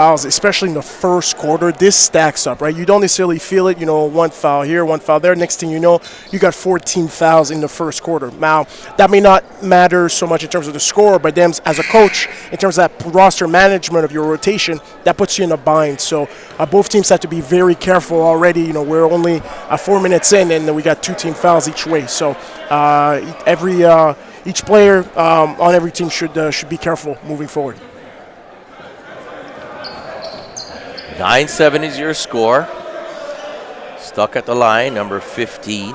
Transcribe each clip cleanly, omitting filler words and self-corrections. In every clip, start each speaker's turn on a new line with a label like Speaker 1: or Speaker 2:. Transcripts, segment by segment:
Speaker 1: fouls, especially in the first quarter, this stacks up, right? You don't necessarily feel it, one foul here, one foul there. Next thing you know, you got 14 fouls in the first quarter. Now, that may not matter so much in terms of the score, but then as a coach, in terms of that roster management of your rotation, that puts you in a bind. So both teams have to be very careful already. We're only 4 minutes in, and we got 2 team fouls each way. So each player on every team should be careful moving forward.
Speaker 2: 9-7 is your score. Stuck at the line, number 15.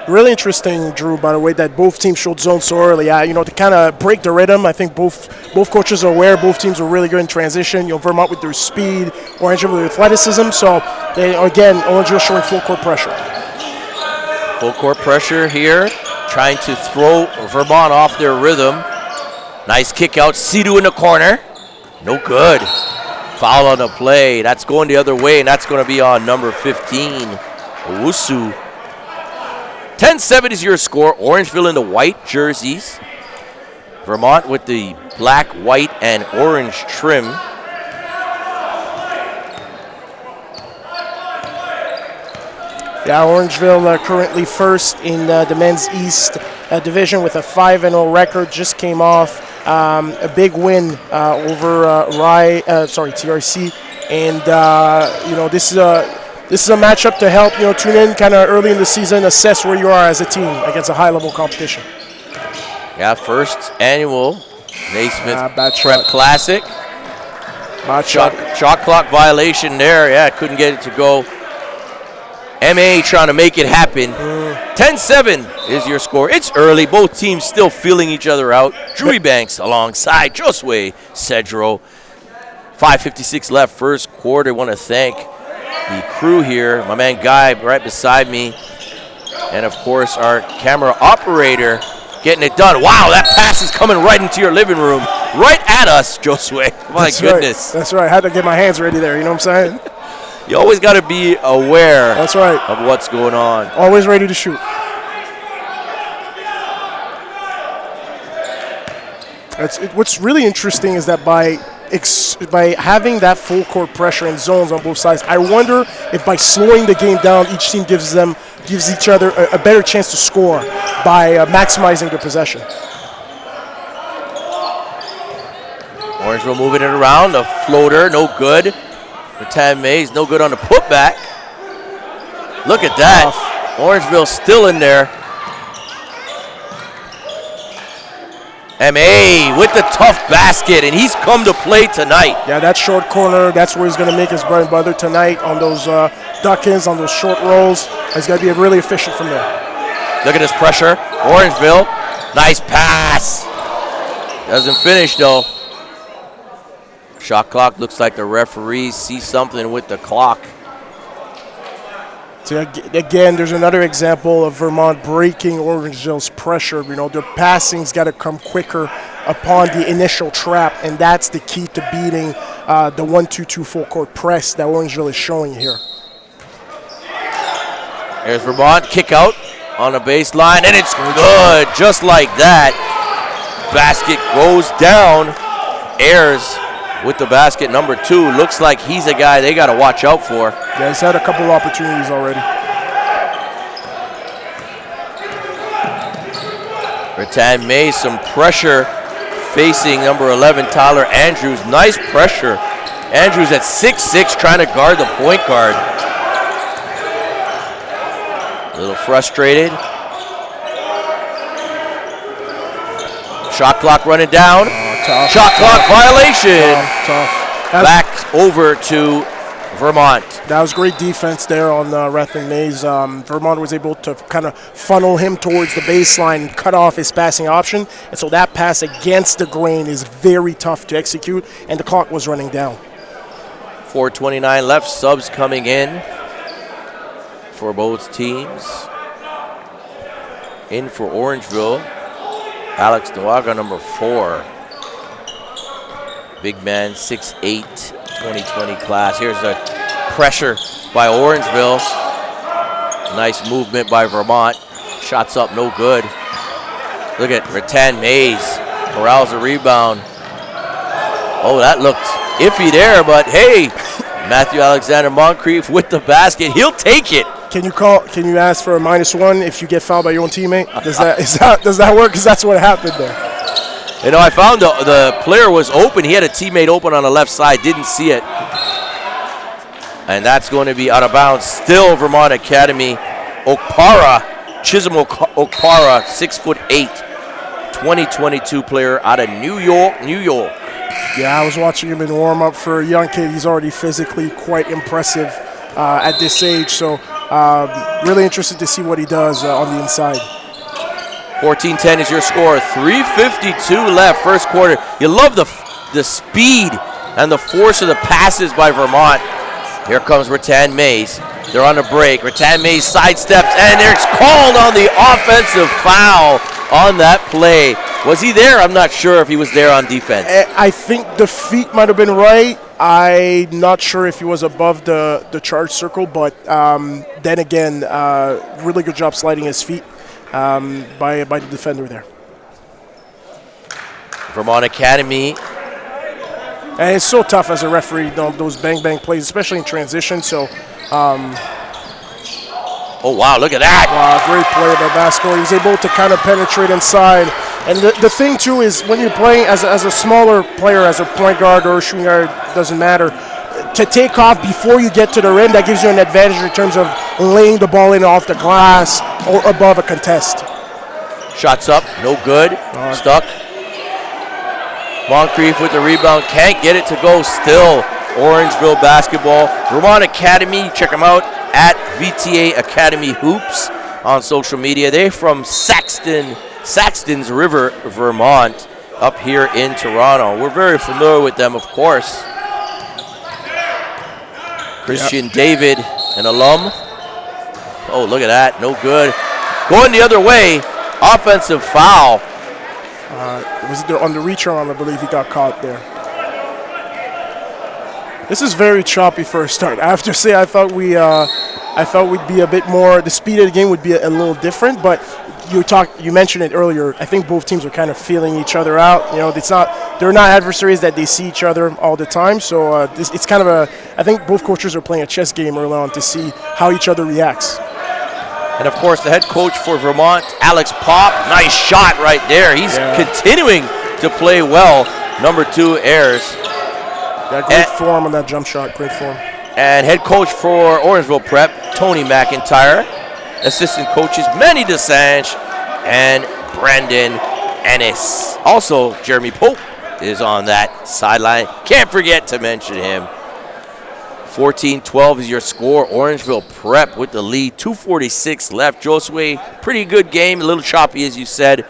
Speaker 1: Really interesting, Drew, by the way, that both teams showed zone so early. To kind of break the rhythm, I think both coaches are aware both teams are really good in transition. Vermont with their speed, Orangeville with athleticism. So, Orangeville showing full court pressure.
Speaker 2: Full court pressure here, trying to throw Vermont off their rhythm. Nice kick out, Sidhu in the corner. No good. Foul on the play. That's going the other way, and that's going to be on number 15, Owusu. 10-7 is your score. Orangeville in the white jerseys. Vermont with the black, white, and orange trim.
Speaker 1: Yeah, Orangeville currently first in the men's East division with a 5-0 record. Just came off a big win over TRC, and this is a matchup to help tune in kind of early in the season, assess where you are as a team against a high-level competition.
Speaker 2: Yeah, first annual Naismith
Speaker 1: Prep
Speaker 2: Classic. Shot clock violation there. Yeah, couldn't get it to go. MA trying to make it happen. 10-7 is your score. It's early. Both teams still feeling each other out. Drew Banks alongside Josue Cedro. 5:56 left, first quarter. Want to thank the crew here. My man Guy right beside me. And, of course, our camera operator getting it done. Wow, that pass is coming right into your living room. Right at us, Josue. My goodness.
Speaker 1: That's right. I had to get my hands ready there. You know what I'm saying?
Speaker 2: You always got to be aware
Speaker 1: That's right.
Speaker 2: of what's going on.
Speaker 1: Always ready to shoot. What's really interesting is that by having that full court pressure and zones on both sides, I wonder if by slowing the game down, each team gives each other a better chance to score by maximizing their possession.
Speaker 2: Orangeville moving it around. A floater, no good. Ratan Mays, no good on the putback. Look at that. Orangeville still in there. M.A. with the tough basket, and he's come to play tonight.
Speaker 1: Yeah, that short corner, that's where he's going to make his bread and butter tonight on those duck-ins, on those short rolls. He's got to be really efficient from there.
Speaker 2: Look at this pressure. Orangeville, nice pass. Doesn't finish, though. Shot clock, looks like the referees see something with the clock.
Speaker 1: So again, there's another example of Vermont breaking Orangeville's pressure. Their passing's got to come quicker upon the initial trap, and that's the key to beating the 1-2-2 full court press that Orangeville is showing here.
Speaker 2: There's Vermont, kick out on the baseline, and it's good, just like that. Basket goes down. Ayers with the basket, number 2. Looks like he's a guy they got to watch out for.
Speaker 1: Yeah, he's had a couple of opportunities already.
Speaker 2: Ratan Mays, some pressure facing number 11, Tyler Andrews. Nice pressure. Andrews at 6'6", trying to guard the point guard. A little frustrated. Shot clock running down.
Speaker 1: Tough.
Speaker 2: Shot clock violation.
Speaker 1: Tough.
Speaker 2: Back over to Vermont.
Speaker 1: That was great defense there on Ratan Mays. Vermont was able to kind of funnel him towards the baseline and cut off his passing option. And so that pass against the grain is very tough to execute, and the clock was running down.
Speaker 2: 4:29 left. Subs coming in for both teams. In for Orangeville, Alex Nawaga, number 4. Big man, 6'8", 2020 class. Here's a pressure by Orangeville. Nice movement by Vermont. Shots up, no good. Look at Ratan Mays. Corrals a rebound. Oh, that looked iffy there, but hey, Matthew Alexander Moncrief with the basket. He'll take it.
Speaker 1: Can you ask for a -1 if you get fouled by your own teammate? Does that work? Because that's what happened there.
Speaker 2: You know, I found the player was open. He had a teammate open on the left side. Didn't see it. And that's going to be out of bounds. Still Vermont Academy. Chisholm Okpara, 6'8", 2022 player out of New York, New York.
Speaker 1: Yeah, I was watching him in warm-up. For a young kid, he's already physically quite impressive at this age. So really interested to see what he does on the inside.
Speaker 2: 14-10 is your score. 3:52 left, first quarter. You love the speed and the force of the passes by Vermont. Here comes Rattan Mays. They're on the break. Rattan Mays sidesteps, and it's called on the offensive foul on that play. Was he there? I'm not sure if he was there on defense.
Speaker 1: I think the feet might have been right. I'm not sure if he was above the charge circle, but then again, really good job sliding his feet by the defender there.
Speaker 2: Vermont Academy.
Speaker 1: And it's so tough as a referee, those bang-bang plays, especially in transition. So,
Speaker 2: oh, wow, look at that.
Speaker 1: Wow, great play by Basco. He was able to kind of penetrate inside. And the thing, too, is when you're playing as a smaller player, as a point guard or a shooting guard, doesn't matter, to take off before you get to the rim, that gives you an advantage in terms of laying the ball in off the glass or above a contest.
Speaker 2: Shots up, no good, stuck. Moncrief with the rebound, can't get it to go. Still Orangeville basketball. Vermont Academy, check them out at VTA Academy Hoops on social media. They're from Saxton's River, Vermont, up here in Toronto. We're very familiar with them, of course. Christian David, an alum. Oh, look at that, no good. Going the other way, offensive foul.
Speaker 1: Was it on the return? I believe he got caught there. This is very choppy for a start. I have to say, I thought we'd be a bit more. The speed of the game would be a little different, but you mentioned it earlier. I think both teams are kind of feeling each other out. You know, they're not adversaries that they see each other all the time. So it's kind of I think both coaches are playing a chess game early on to see how each other reacts.
Speaker 2: And, of course, the head coach for Vermont, Alex Pop. Nice shot right there. He's continuing to play well. Number 2, Ayers.
Speaker 1: Got great form on that jump shot. Great form. And
Speaker 2: head coach for Orangeville Prep, Tony McIntyre. Assistant coaches, Manny DeSange and Brandon Ennis. Also, Jeremy Pope is on that sideline. Can't forget to mention him. 14-12 is your score. Orangeville Prep with the lead. 2:46 left. Josue, pretty good game. A little choppy, as you said.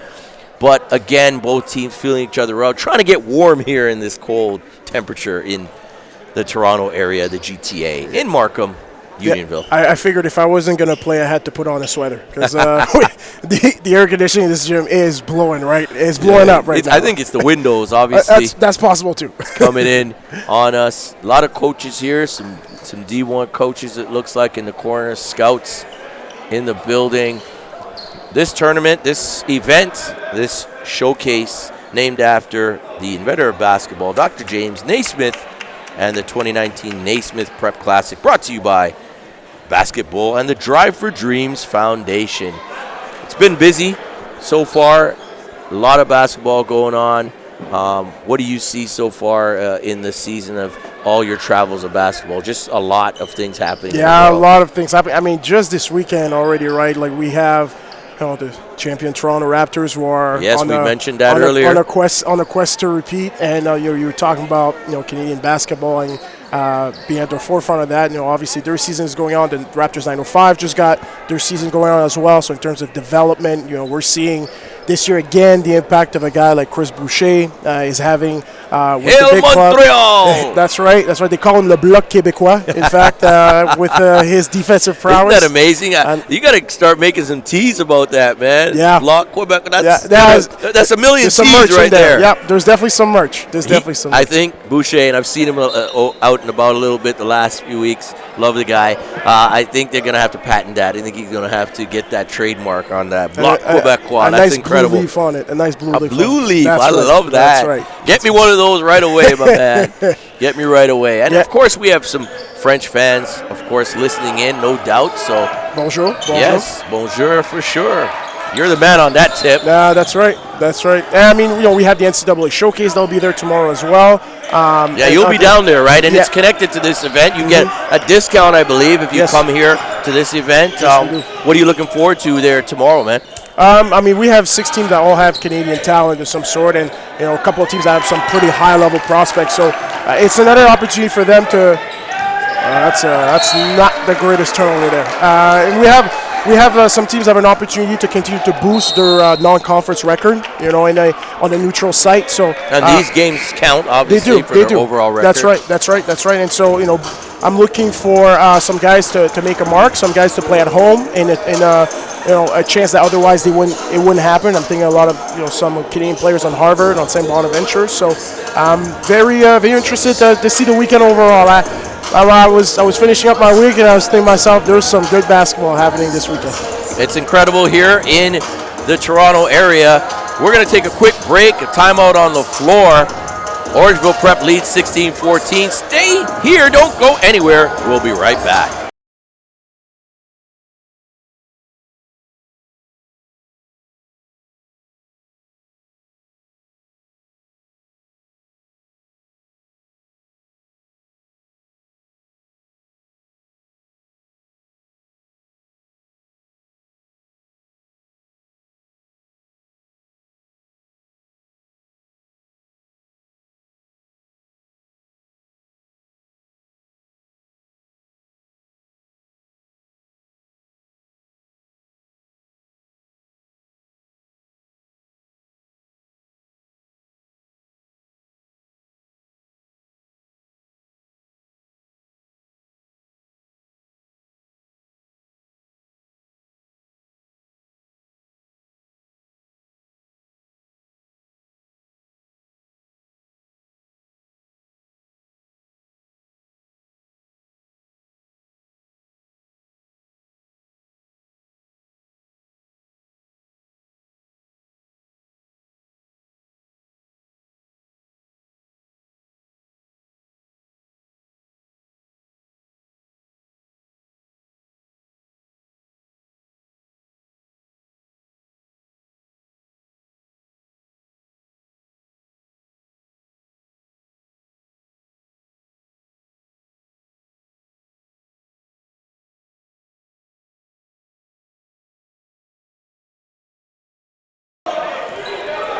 Speaker 2: But, again, both teams feeling each other out. Trying to get warm here in this cold temperature in the Toronto area, the GTA, in Markham, Unionville.
Speaker 1: Yeah, I figured if I wasn't going to play, I had to put on a sweater. Because the air conditioning in this gym is blowing, right? It's blowing up right now.
Speaker 2: I think it's the windows, obviously.
Speaker 1: That's possible, too.
Speaker 2: Coming in on us. A lot of coaches here. Some D1 coaches, it looks like, in the corner. Scouts in the building. This tournament, this event, this showcase named after the inventor of basketball, Dr. James Naismith, and the 2019 Naismith Prep Classic, brought to you by Basketball and the Drive for Dreams Foundation. It's been busy so far. A lot of basketball going on. What do you see so far in the season of all your travels of basketball? Just a lot of things happening.
Speaker 1: Yeah, a lot of things happening. I mean, just this weekend already, right? Like we have the champion Toronto Raptors, who are
Speaker 2: mentioned that earlier,
Speaker 1: on a quest to repeat. And you were talking about Canadian basketball and being at the forefront of that. Obviously their season is going on. The Raptors 905 just got their season going on as well. So in terms of development, we're seeing this year again the impact of a guy like Chris Boucher is having with the big club. That's right. They call him Le Bloc Québécois. In fact, with his defensive prowess.
Speaker 2: Isn't that amazing? You got to start making some teas about that, man.
Speaker 1: Yeah.
Speaker 2: Bloc Quebec. That's a million teas right there.
Speaker 1: Yeah, there's definitely some merch.
Speaker 2: I think Boucher, and I've seen him out and about a little bit the last few weeks. Love the guy. I think they're going to have to patent that. I think he's going to have to get that trademark on that. Bloc Québécois.
Speaker 1: That's incredible.
Speaker 2: incredible.
Speaker 1: Blue leaf on it. A nice blue leaf.
Speaker 2: Blue leaf.
Speaker 1: That's
Speaker 2: I
Speaker 1: right.
Speaker 2: love that.
Speaker 1: That's right.
Speaker 2: Get me one of those right away, my man. Get me right away. And of course, we have some French fans, of course, listening in, no doubt. So
Speaker 1: Bonjour. Bonjour.
Speaker 2: yes, bonjour for sure. You're the man on that tip.
Speaker 1: That's right. That's right. And I mean, we have the NCAA Showcase. They'll be there tomorrow as well.
Speaker 2: You'll be down there, right? And it's connected to this event. You get a discount, I believe, if you come here to this event. What are you looking forward to there tomorrow, man?
Speaker 1: I mean, we have 6 teams that all have Canadian talent of some sort, and a couple of teams that have some pretty high-level prospects. So it's another opportunity for them to. That's not the greatest turnover there. And we have some teams that have an opportunity to continue to boost their non-conference record, on a neutral site. So
Speaker 2: and these games count, obviously, for their overall record.
Speaker 1: That's right. And so I'm looking for some guys to make a mark, some guys to play at home in a chance that otherwise it wouldn't happen. I'm thinking a lot of some Canadian players on Harvard, on St. Bonaventure. So I'm very interested to see the weekend overall. I was finishing up my week and I was thinking to myself, there's some good basketball happening this weekend. It's
Speaker 2: incredible here in the Toronto area. We're going to take a quick break, a timeout on the floor. Orangeville Prep leads 16-14. Stay here, don't go anywhere. We'll be right back.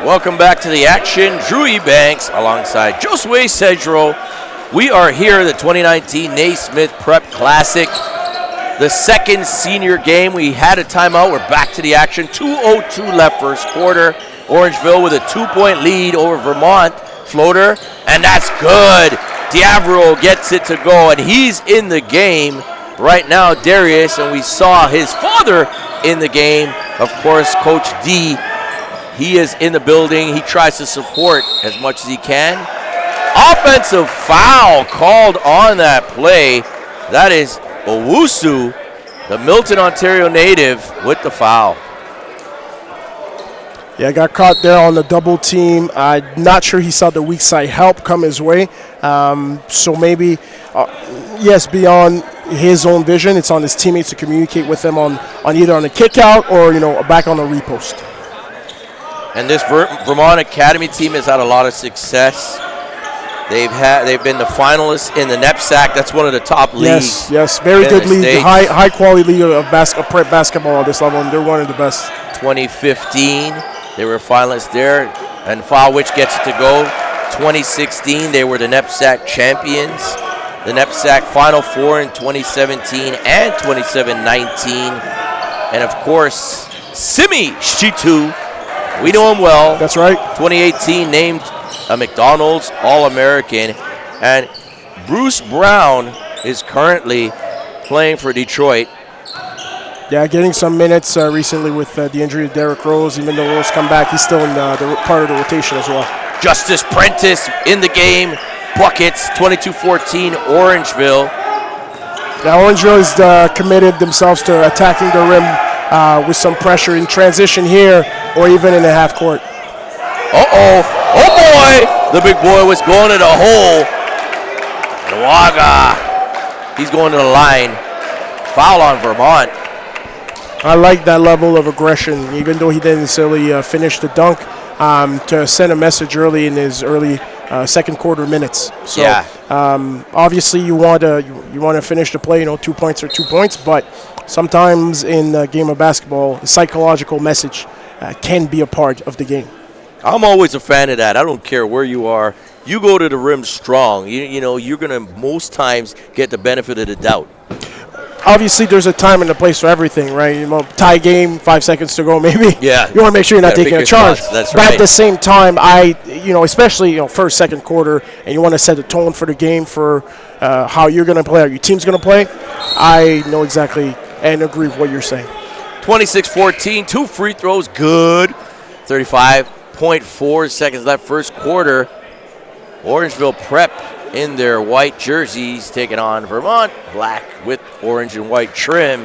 Speaker 2: Welcome back to the action. Drew Ebanks alongside Josue Cedro. We are here at the 2019 Naismith Prep Classic. The second senior game. We had a timeout. We're back to the action. 2:02 left first quarter. Orangeville with a 2-point lead over Vermont. Floater, and that's good. Diavro gets it to go, and he's in the game right now, Darius, and we saw his father in the game. Of course, Coach D, he is in the building. He tries to support as much as he can. Offensive foul called on that play. That is Owusu, the Milton, Ontario native, with the foul.
Speaker 1: Yeah, got caught there on the double team. I'm not sure he saw the weak side help come his way. So maybe, yes, beyond his own vision, it's on his teammates to communicate with them on either on a kick out or, back on a repost.
Speaker 2: And this Vermont Academy team has had a lot of success. They've been the finalists in the NEPSAC. That's one of the top leagues.
Speaker 1: Yes, very good league, high quality league of prep basketball at this level, and they're one of the best.
Speaker 2: 2015, they were finalists there, and Fowich gets it to go. 2016, they were the NEPSAC champions. The NEPSAC Final Four in 2017 and 2019, and of course, Simi Shitu. We know him well.
Speaker 1: That's right.
Speaker 2: 2018 named a McDonald's All-American, and Bruce Brown is currently playing for Detroit.
Speaker 1: Yeah, getting some minutes recently with the injury of Derrick Rose. Even though Rose come back, he's still in the part of the rotation as well.
Speaker 2: Justice Prentice in the game, buckets, 22-14 Orangeville.
Speaker 1: Now Orangeville is committed themselves to attacking the rim with some pressure in transition here. or even in the half court.
Speaker 2: Uh-oh. Oh, boy. The big boy was going to the hole. Waga. He's going to the line. Foul on Vermont.
Speaker 1: I like that level of aggression, even though he didn't necessarily finish the dunk, to send a message early in his early second quarter minutes. So
Speaker 2: Yeah.
Speaker 1: Obviously you want to finish the play. 2 points are 2 points, but sometimes in a game of basketball, a psychological message can be a part of the game.
Speaker 2: I'm always a fan of that. I don't care where you are. You go to the rim strong. You're going to most times get the benefit of the doubt.
Speaker 1: Obviously, there's a time and a place for everything, right? Tie game, 5 seconds to go, maybe.
Speaker 2: Yeah.
Speaker 1: You want to make sure you're not taking a charge.
Speaker 2: That's
Speaker 1: but
Speaker 2: right.
Speaker 1: At the same time, especially first, second quarter, and you want to set the tone for the game for how you're going to play, how your team's going to play. I know exactly and agree with what you're saying.
Speaker 2: 26-14, 2 free throws, good. 35.4 seconds left, first quarter. Orangeville Prep in their white jerseys taking on Vermont, black with orange and white trim.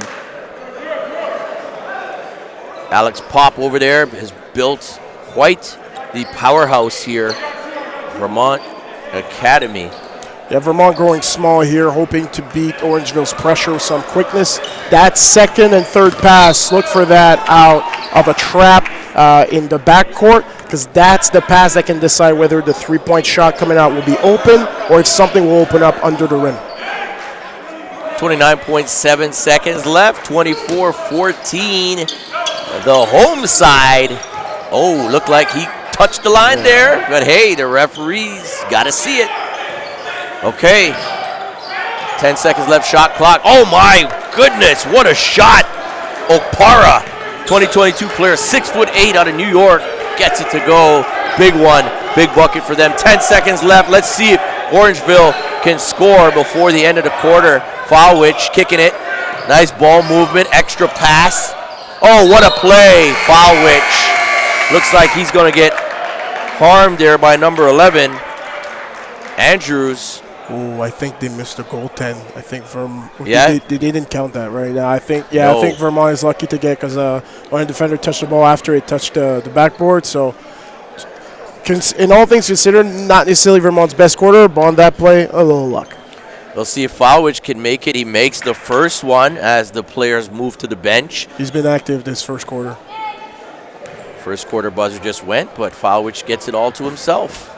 Speaker 2: Alex Pop over there has built quite the powerhouse here, Vermont Academy.
Speaker 1: Yeah, Vermont growing small here, hoping to beat Orangeville's pressure with some quickness. That second and third pass, look for that out of a trap in the backcourt, because that's the pass that can decide whether the three-point shot coming out will be open or if something will open up under the rim.
Speaker 2: 29.7 seconds left, 24-14. The home side. Oh, looked like he touched the line there, but hey, the referees got to see it. Okay, 10 seconds left, shot clock. Oh my goodness, what a shot. Okpara, 2022 player, 6'8" out of New York, gets it to go. Big one, big bucket for them. 10 seconds left. Let's see if Orangeville can score before the end of the quarter. Foulwich kicking it. Nice ball movement, extra pass. Oh, what a play, Foulwich. Looks like he's going to get harmed there by number 11, Andrews.
Speaker 1: Oh, I think they missed the goaltend. I think
Speaker 2: Yeah?
Speaker 1: they didn't count that, right? I think
Speaker 2: No.
Speaker 1: I think Vermont is lucky to get, because one defender touched the ball after it touched the backboard. So, in all things considered, not necessarily Vermont's best quarter, but on that play, a little luck.
Speaker 2: We'll see if Foulwich can make it. He makes the first one as the players move to the bench.
Speaker 1: He's been active this first quarter.
Speaker 2: First quarter buzzer just went, but Foulwich gets it all to himself.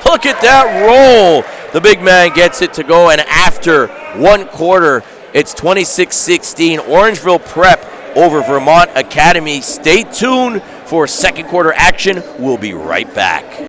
Speaker 2: Look at that roll. The big man gets it to go, and after one quarter, it's 26-16. Orangeville Prep over Vermont Academy. Stay tuned for second quarter action. We'll be right back.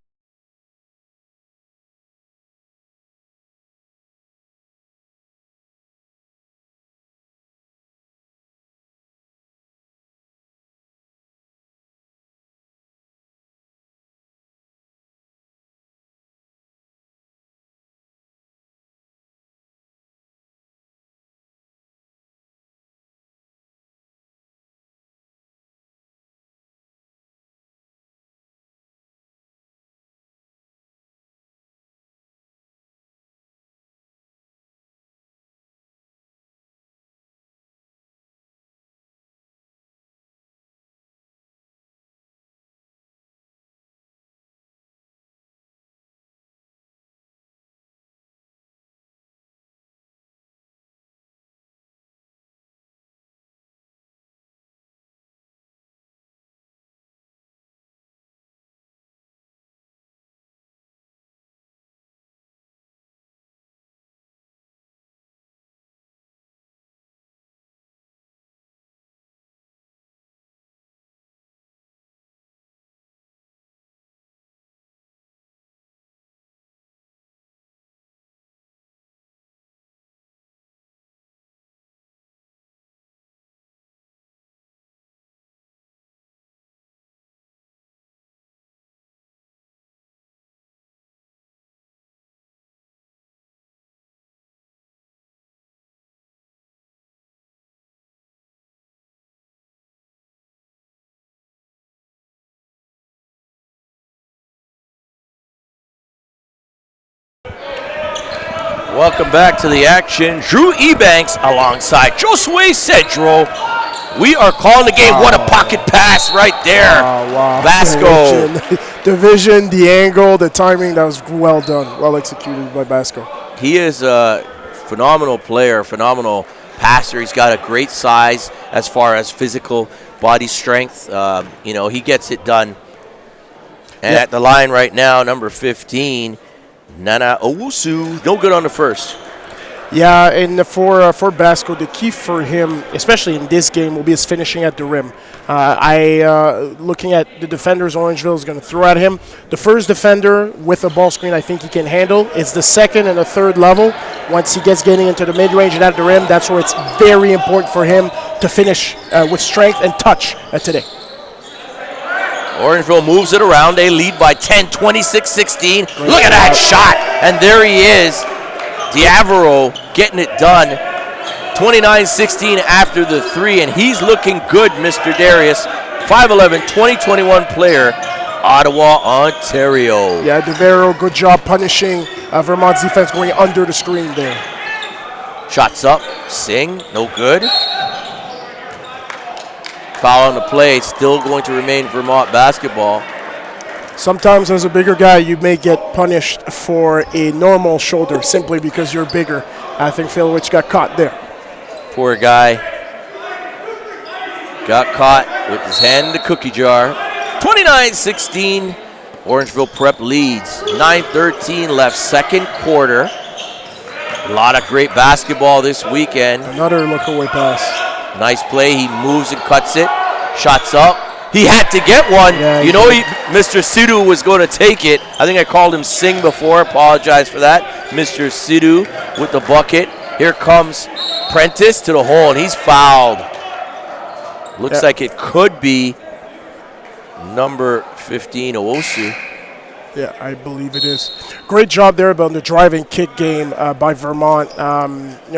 Speaker 2: Welcome back to the action. Drew Ebanks alongside Josue Cedro. We are calling the game. What a pocket pass right there.
Speaker 1: Wow.
Speaker 2: Basco.
Speaker 1: The vision, the angle, the timing, that was well done. Well executed by Basco.
Speaker 2: He is a phenomenal player, phenomenal passer. He's got a great size as far as physical body strength. He gets it done. And at the line right now, number 15, Nana Owusu, no good on the first.
Speaker 1: Yeah, and for Basco, the key for him, especially in this game, will be his finishing at the rim. Looking at the defenders, Orangeville is going to throw at him. The first defender with a ball screen, I think he can handle. It's the second and the third level. Once he gets getting into the mid-range and at the rim, that's where it's very important for him to finish with strength and touch today.
Speaker 2: Orangeville moves it around. They lead by 10, 26-16. Look at that shot. And there he is. Diavero getting it done. 29-16 after the three, and he's looking good, Mr. Darius. 5'11", 2021 player, Ottawa, Ontario.
Speaker 1: Yeah, Diavero, good job punishing Vermont's defense going under the screen there.
Speaker 2: Shots up, Singh, no good. Foul on the play, still going to remain Vermont basketball.
Speaker 1: Sometimes as a bigger guy, you may get punished for a normal shoulder simply because you're bigger. I think Filowich got caught there.
Speaker 2: Poor guy. Got caught with his hand in the cookie jar. 29-16, Orangeville Prep leads. 9:13 left, second quarter. A lot of great basketball this weekend.
Speaker 1: Another look-away pass.
Speaker 2: Nice play, he moves and cuts it. Shots up. He had to get one.
Speaker 1: Yeah,
Speaker 2: Mr. Sidhu was going to take it. I think I called him Singh before. Apologize for that. Mr. Sidhu with the bucket. Here comes Prentice to the hole, and he's fouled. Looks like it could be number 15, Owosu.
Speaker 1: Yeah, I believe it is. Great job there about the drive and kick game by Vermont.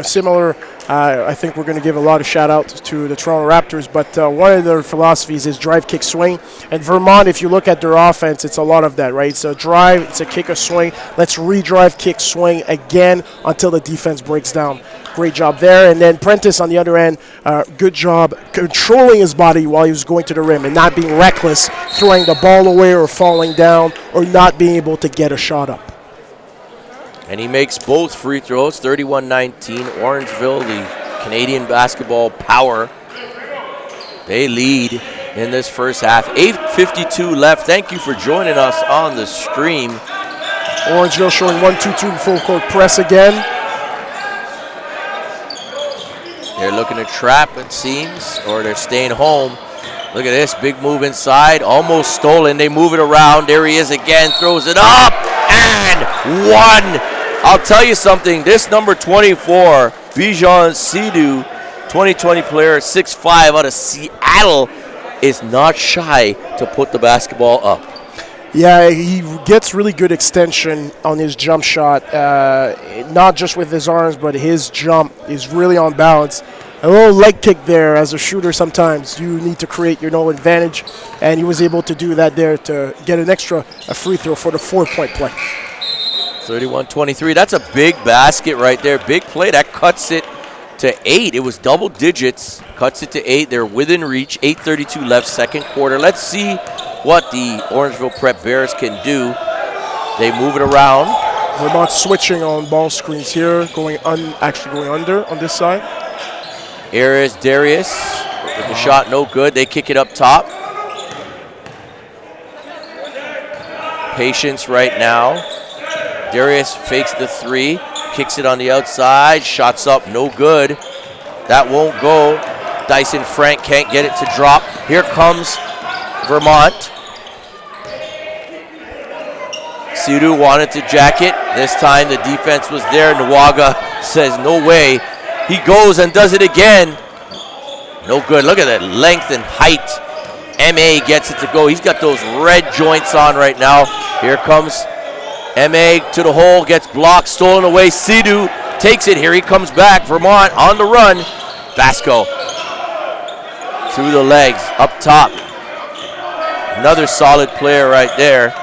Speaker 1: Similar, I think we're going to give a lot of shout-outs to the Toronto Raptors, but one of their philosophies is drive, kick, swing. And Vermont, if you look at their offense, it's a lot of that, right? It's a drive, it's a kick, a swing. Let's re-drive, kick, swing again until the defense breaks down. Great job there. And then Prentice on the other end, good job controlling his body while he was going to the rim and not being reckless, throwing the ball away or falling down or not being able to get a shot up.
Speaker 2: And he makes both free throws, 31-19. Orangeville, the Canadian basketball power, they lead in this first half. 8:52 left. Thank you for joining us on the stream.
Speaker 1: Orangeville showing 1-2-2 full court press again.
Speaker 2: They're looking to trap, it seems, or they're staying home. Look at this, big move inside, almost stolen. They move it around. There he is again, throws it up, and one. I'll tell you something, this number 24, Bijan Sidhu, 2020 player, 6'5", out of Seattle, is not shy to put the basketball up.
Speaker 1: Yeah, he gets really good extension on his jump shot, not just with his arms, but his jump is really on balance. A little leg kick there as a shooter sometimes. You need to create your own advantage, and he was able to do that there to get an extra free throw for the 4-point play.
Speaker 2: 31-23, that's a big basket right there. Big play, that cuts it to 8. It was double digits, cuts it to 8. They're within reach, 8:32 left, second quarter. Let's see what the Orangeville Prep Bears can do. They move it around.
Speaker 1: Vermont switching on ball screens here, actually going under on this side.
Speaker 2: Here is Darius with the shot, no good. They kick it up top. Patience right now. Darius fakes the three, kicks it on the outside, shots up, no good. That won't go. Dyson Frank can't get it to drop. Here comes Vermont. Sidhu wanted to jack it. This time the defense was there. Nwaga says no way. He goes and does it again. No good. Look at that length and height. MA gets it to go. He's got those red joints on right now. Here comes MA to the hole. Gets blocked. Stolen away. Sidhu takes it. Here he comes back. Vermont on the run. Basco through the legs. Up top. Another solid player right there.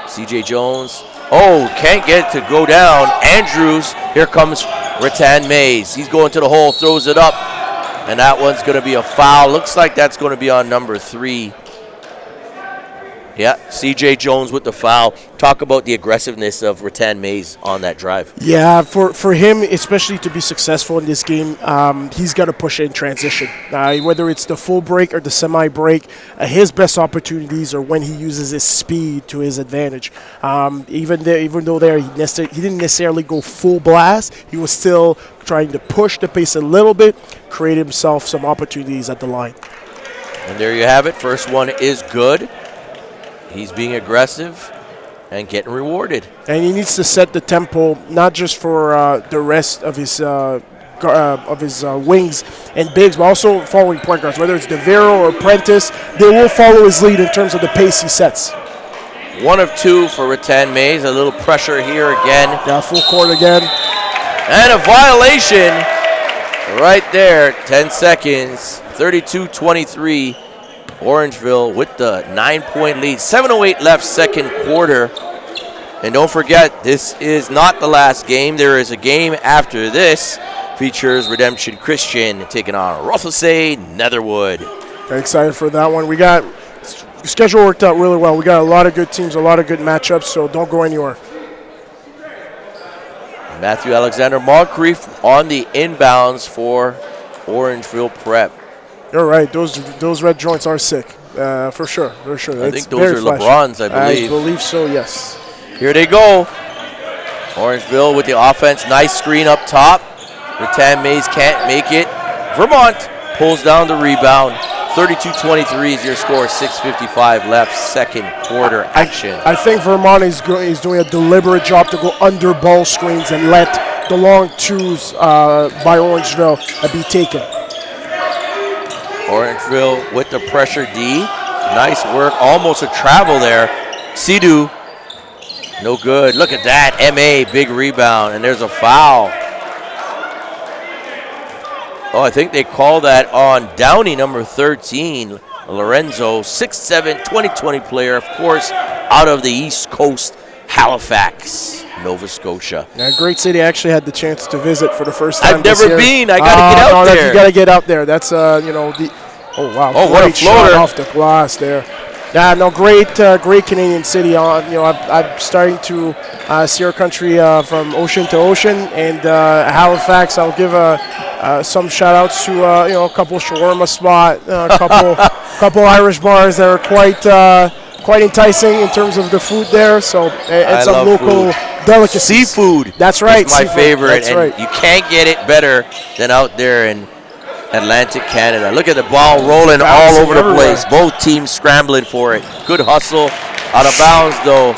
Speaker 2: CJ Jones. Oh, can't get it to go down. Andrews. Here comes Rattan Mays. He's going to the hole, throws it up. And that one's going to be a foul. Looks like that's going to be on number 3. Yeah, C.J. Jones with the foul. Talk about the aggressiveness of Rattan Mays on that drive.
Speaker 1: Yeah, for him, especially to be successful in this game, he's got to push it in transition. Whether it's the full break or the semi-break, his best opportunities are when he uses his speed to his advantage. Even though he didn't necessarily go full blast, he was still trying to push the pace a little bit, create himself some opportunities at the line.
Speaker 2: And there you have it. First one is good. He's being aggressive and getting rewarded. And
Speaker 1: he needs to set the tempo, not just for the rest of his wings and bigs, but also following point guards. Whether it's DeVero or Prentice, they will follow his lead in terms of the pace he sets.
Speaker 2: 1 of 2 for Rattan Mays. A little pressure here again.
Speaker 1: Yeah, full court again.
Speaker 2: And a violation right there. 10 seconds. 32-23. Orangeville with the 9-point lead. 7:08 left, second quarter. And don't forget, this is not the last game. There is a game after this. Features Redemption Christian taking on Rothesay Netherwood.
Speaker 1: Very excited for that one. We got schedule worked out really well. We got a lot of good teams, a lot of good matchups, so don't go anywhere.
Speaker 2: Matthew Alexander Moncrief on the inbounds for Orangeville Prep.
Speaker 1: You're right. Those red joints are sick, for sure. For sure.
Speaker 2: I think those are LeBron's, I believe.
Speaker 1: I believe so, yes.
Speaker 2: Here they go. Orangeville with the offense. Nice screen up top. Rattan Mays can't make it. Vermont pulls down the rebound. 32-23 is your score. 6:55 left, second quarter action.
Speaker 1: I think Vermont is doing a deliberate job to go under ball screens and let the long twos by Orangeville be taken.
Speaker 2: Orangeville with the pressure D. Nice work. Almost a travel there. Sidhu. No good. Look at that. M.A. Big rebound. And there's a foul. Oh, I think they call that on Downey, number 13. Lorenzo, 6'7", 2020 player. Of course, out of the East Coast, Halifax, Nova Scotia.
Speaker 1: Yeah, great city. I actually had the chance to visit for the first time.
Speaker 2: I've never been. I got to get out there.
Speaker 1: You got to get out there. That's the. Oh wow!
Speaker 2: Oh, what a floater
Speaker 1: off the glass there. Yeah, no, great Canadian city. I'm starting to see our country from ocean to ocean, and Halifax. I'll give some shout outs to a couple shawarma spot, a couple Irish bars that are quite enticing in terms of the food there. So it's a local delicacy.
Speaker 2: Seafood.
Speaker 1: That's right.
Speaker 2: It's my favorite. That's right. You can't get it better than out there in Atlantic Canada. Look at the ball rolling all over the place. Both teams scrambling for it. Good hustle. Out of bounds though.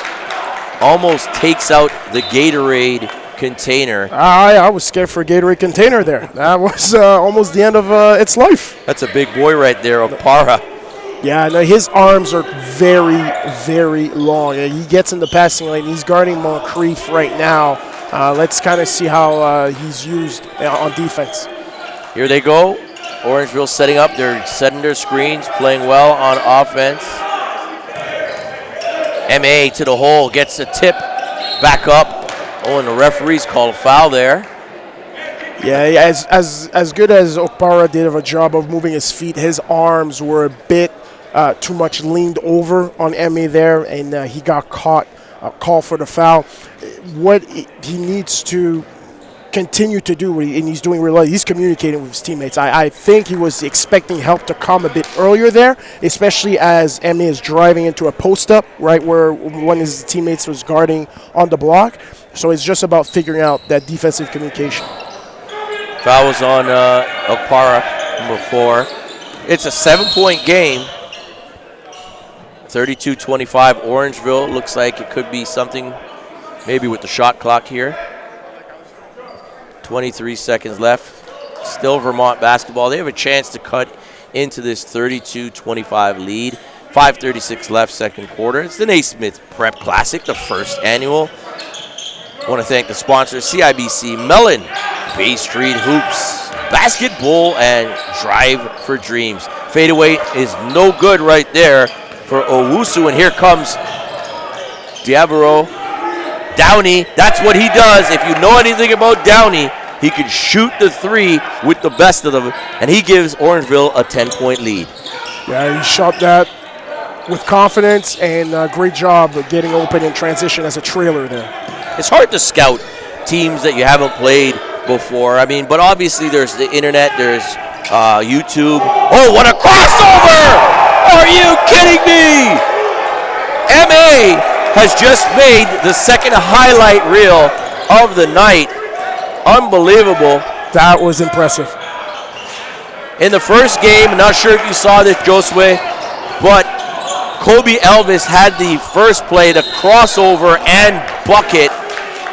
Speaker 2: Almost takes out the Gatorade container.
Speaker 1: I was scared for a Gatorade container there. That was almost the end of its life.
Speaker 2: That's a big boy right there, Opara.
Speaker 1: Yeah, no, his arms are very, very long. He gets in the passing lane. He's guarding Moncrief right now. Let's kind of see how he's used on defense.
Speaker 2: Here they go. Orangeville setting up. They're setting their screens, playing well on offense. M.A. to the hole, gets a tip, back up. Oh, and the referees call a foul there.
Speaker 1: Yeah, as good as Okpara did of a job of moving his feet, his arms were a bit too much leaned over on M.A. there, and he got caught, call for the foul. What he needs to continue to do, and he's doing really well, he's communicating with his teammates. I think he was expecting help to come a bit earlier there, especially as M.A. is driving into a post-up, right where one of his teammates was guarding on the block. So it's just about figuring out that defensive communication.
Speaker 2: Foul was on Okpara, number 4. It's a 7-point game. 32-25 Orangeville. Looks like it could be something maybe with the shot clock here. 23 seconds left. Still Vermont basketball. They have a chance to cut into this 32-25 lead. 5:36 left, second quarter. It's the Naismith Prep Classic, the first annual. I want to thank the sponsors, CIBC, Mellon, Bay Street Hoops, Basketball, and Drive for Dreams. Fadeaway is no good right there for Owusu, and here comes Diavero. Downey, that's what he does. If you know anything about Downey, He can shoot the three with the best of them, and he gives Orangeville a 10-point lead.
Speaker 1: Yeah, he shot that with confidence, and great job of getting open in transition as a trailer there.
Speaker 2: It's hard to scout teams that you haven't played before. I mean, but obviously there's the internet, there's YouTube. Oh, what a crossover! Are you kidding me? MA has just made the second highlight reel of the night. Unbelievable.
Speaker 1: That was impressive.
Speaker 2: In the first game, not sure if you saw this, Josue, but Kobe Elvis had the first play, the crossover and bucket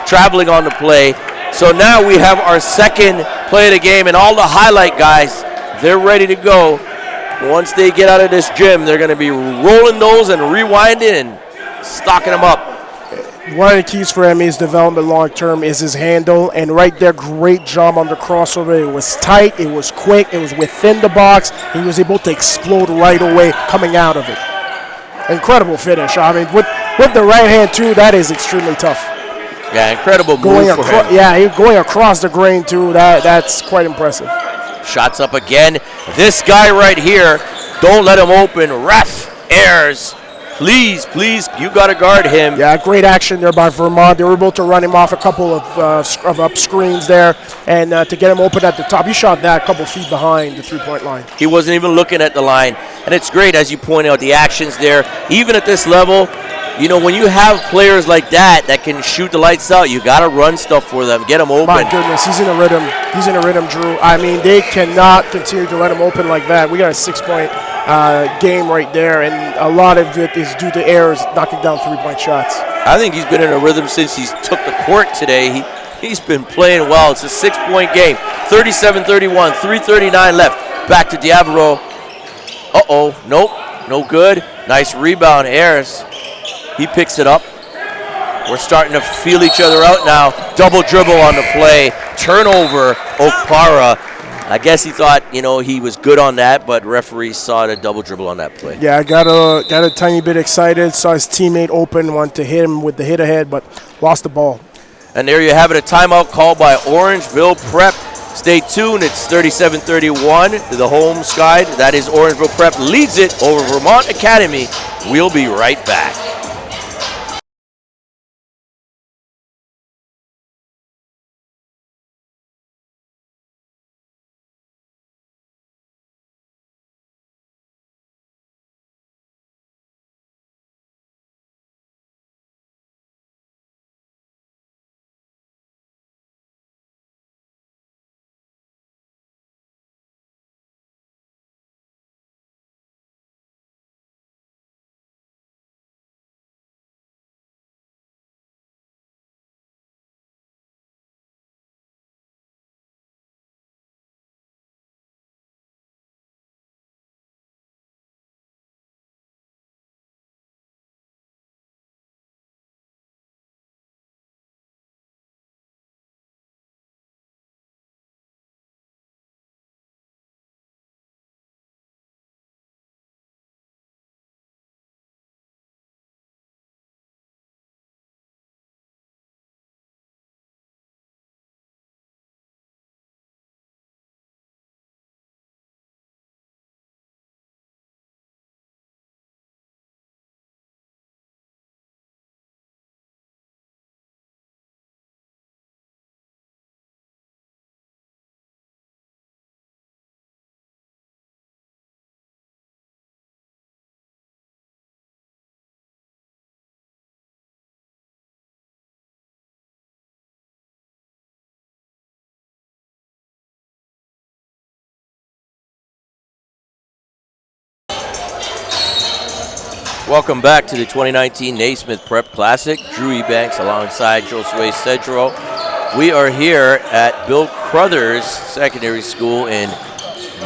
Speaker 2: traveling on the play. So now we have our second play of the game, and all the highlight guys, they're ready to go. Once they get out of this gym, they're going to be rolling those and rewinding and stocking them up.
Speaker 1: One of the keys for MA's development long term is his handle, and right there, great job on the crossover. It was tight, it was quick, it was within the box. He was able to explode right away coming out of it. Incredible finish. I mean, with the right hand too, that is extremely tough.
Speaker 2: Yeah, incredible move for him.
Speaker 1: Yeah, going across the grain too. That's quite impressive.
Speaker 2: Shots up again. This guy right here, don't let him open. Ref Ayers. Please, you got to guard him.
Speaker 1: Yeah, great action there by Vermont. They were able to run him off a couple of up screens there, and to get him open at the top. He shot that a couple feet behind the three-point line.
Speaker 2: He wasn't even looking at the line. And it's great, as you point out, the actions there. Even at this level, you know, when you have players like that can shoot the lights out, you got to run stuff for them, get them open.
Speaker 1: My goodness, he's in a rhythm. He's in a rhythm, Drew. I mean, they cannot continue to let him open like that. We got a 6-point game right there, and a lot of it is due to errors knocking down three-point shots.
Speaker 2: I think he's been in a rhythm since he's took the court today. He's been playing well. It's a 6-point game. 37-31, 3:39 left. Back to Diavero. Nope, no good. Nice rebound, Ayers. He picks it up. We're starting to feel each other out now. Double dribble on the play. Turnover, Okpara. I guess he thought, you know, he was good on that, but referee saw the double dribble on that play.
Speaker 1: Yeah, got a tiny bit excited. Saw his teammate open, wanted to hit him with the hit ahead, but lost the ball.
Speaker 2: And there you have it, a timeout called by Orangeville Prep. Stay tuned. It's 37-31 to the home side. That is Orangeville Prep leads it over Vermont Academy. We'll be right back. Welcome back to the 2019 Naismith Prep Classic. Drew Ebanks alongside Josue Cedro. We are here at Bill Crothers Secondary School in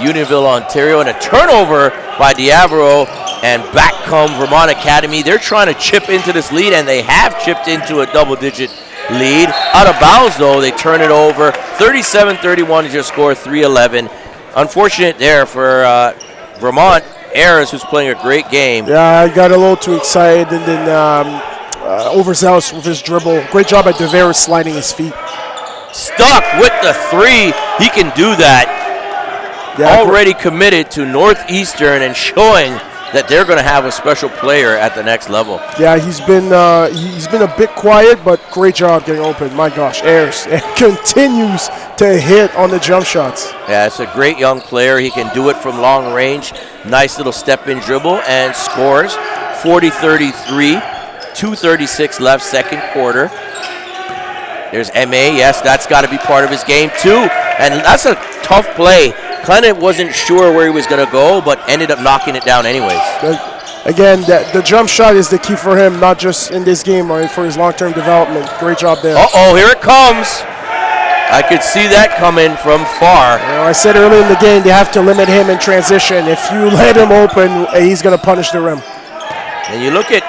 Speaker 2: Unionville, Ontario, and a turnover by Diavero, and back come Vermont Academy. They're trying to chip into this lead, and they have chipped into a double-digit lead. Out of bounds, though, they turn it over. 37-31 is your score, 3:11. Unfortunate there for Vermont. Ayers, who's playing a great game.
Speaker 1: Yeah, I got a little too excited and then overzealous with his dribble. Great job by DeVera sliding his feet.
Speaker 2: Stuck with the 3. He can do that.
Speaker 1: Yeah,
Speaker 2: Already committed to Northeastern and showing that they're going to have a special player at the next level.
Speaker 1: Yeah, he's been a bit quiet, but great job getting open. My gosh, Ayers continues to hit on the jump shots.
Speaker 2: Yeah, it's a great young player. He can do it from long range. Nice little step-in dribble and scores 40-33, 2:36 left, second quarter. There's MA. Yes, that's got to be part of his game too. And that's a tough play. Kind of wasn't sure where he was going to go, but ended up knocking it down anyways.
Speaker 1: Again, the jump shot is the key for him, not just in this game, or for his long-term development. Great job there.
Speaker 2: Uh-oh, here it comes. I could see that coming from far.
Speaker 1: You know, I said early in the game, they have to limit him in transition. If you let him open, he's going to punish the rim.
Speaker 2: And you look at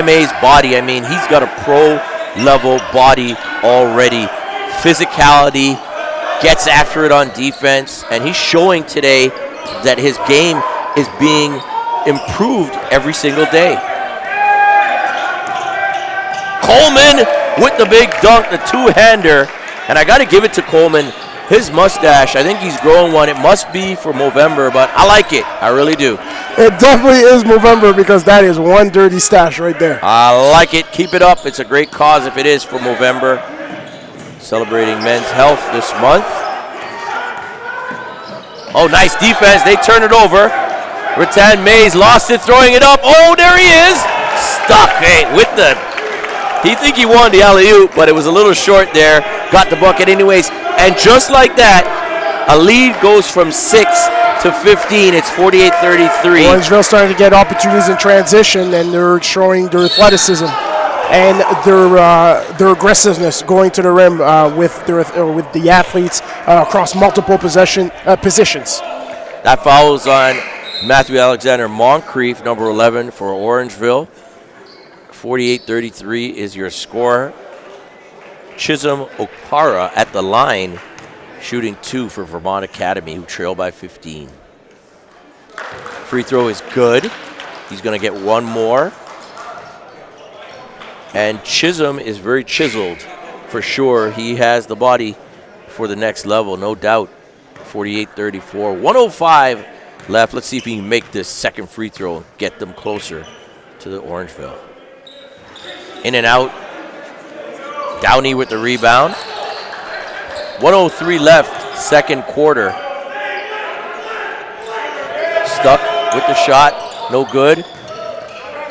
Speaker 2: MA's body. I mean, he's got a pro-level body already. Physicality, gets after it on defense, and he's showing today that his game is being improved every single day. Coleman with the big dunk, the two-hander, and I got to give it to Coleman. His mustache, I think he's growing one. It must be for Movember, but I like it. I really do.
Speaker 1: It definitely is Movember because that is one dirty stash right there.
Speaker 2: I like it. Keep it up. It's a great cause if it is for Movember. Celebrating men's health this month. Oh, nice defense. They turn it over. Rattan Mays lost it, throwing it up. Oh, there he is. Stuck with the... He think he won the alley-oop, but it was a little short there. Got the bucket anyways. And just like that, a lead goes from 6 to 15. It's 48-33.
Speaker 1: Orangeville starting to get opportunities in transition, and they're showing their athleticism and their aggressiveness going to the rim with the athletes across multiple positions.
Speaker 2: That follows on Matthew Alexander Moncrief, number 11 for Orangeville. 48-33 is your score. Chisholm Okpara at the line, shooting 2 for Vermont Academy, who trail by 15. Free throw is good. He's going to get one more. And Chisholm is very chiseled, for sure. He has the body for the next level, no doubt. 48-34, 105 left. Let's see if he can make this second free throw and get them closer to the Orangeville. In and out. Downey with the rebound. 103 left, second quarter. Stuck with the shot, no good.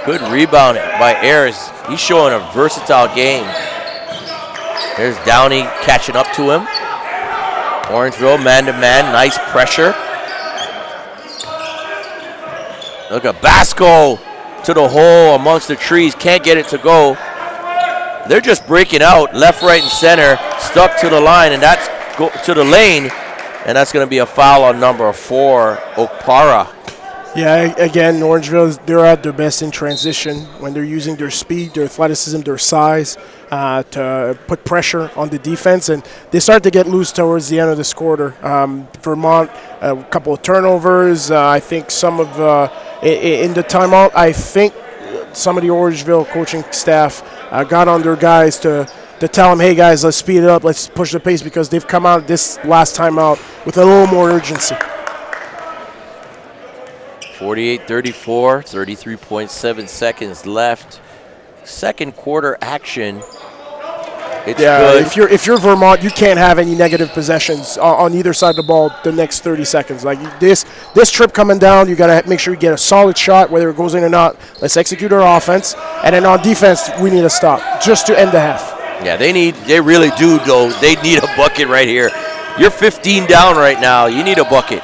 Speaker 2: Good rebound by Ayers. He's showing a versatile game. There's Downey catching up to him. Orangeville man-to-man, nice pressure. Look at Basco to the hole amongst the trees, can't get it to go. They're just breaking out left, right, and center, stuck to the line, and that's to the lane, and that's going to be a foul on number 4, Okpara.
Speaker 1: Yeah, again, Orangeville, they're at their best in transition when they're using their speed, their athleticism, their size to put pressure on the defense, and they start to get loose towards the end of this quarter. Vermont, a couple of turnovers. I think some of in the timeout, I think some of the Orangeville coaching staff got on their guys to tell them, hey guys, let's speed it up, let's push the pace, because they've come out this last timeout with a little more urgency.
Speaker 2: 48-34, 33.7 seconds left. Second quarter action. It's good.
Speaker 1: If you're Vermont, you can't have any negative possessions on either side of the ball the next 30 seconds. Like this trip coming down, you got to make sure you get a solid shot, whether it goes in or not. Let's execute our offense, and then on defense, we need to stop just to end the half.
Speaker 2: Yeah, they really do, though. They need a bucket right here. You're 15 down right now. You need a bucket.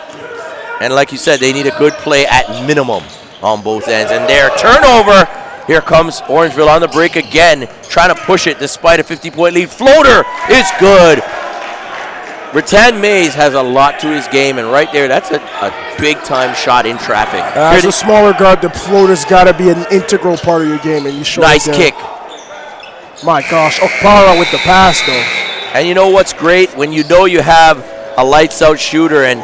Speaker 2: And like you said, they need a good play at minimum on both ends. And their turnover. Here comes Orangeville on the break again, trying to push it despite a 50-point lead. Floater is good. Rattan Mays has a lot to his game, and right there, that's a big-time shot in traffic.
Speaker 1: As a smaller guard, the floater's got to be an integral part of your game, and you show
Speaker 2: nice kick.
Speaker 1: My gosh, Okpara with the pass, though.
Speaker 2: And you know what's great? When you know you have a lights-out shooter, and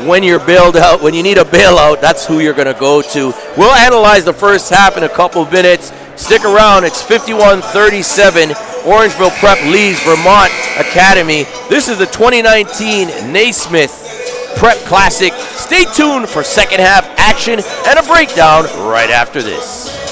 Speaker 2: when you're bailed out, when you need a bailout, that's who you're going to go to. We'll analyze the first half in a couple of minutes. Stick around. It's 51-37. Orangeville Prep leads Vermont Academy. This is the 2019 Naismith Prep Classic. Stay tuned for second half action and a breakdown right after this.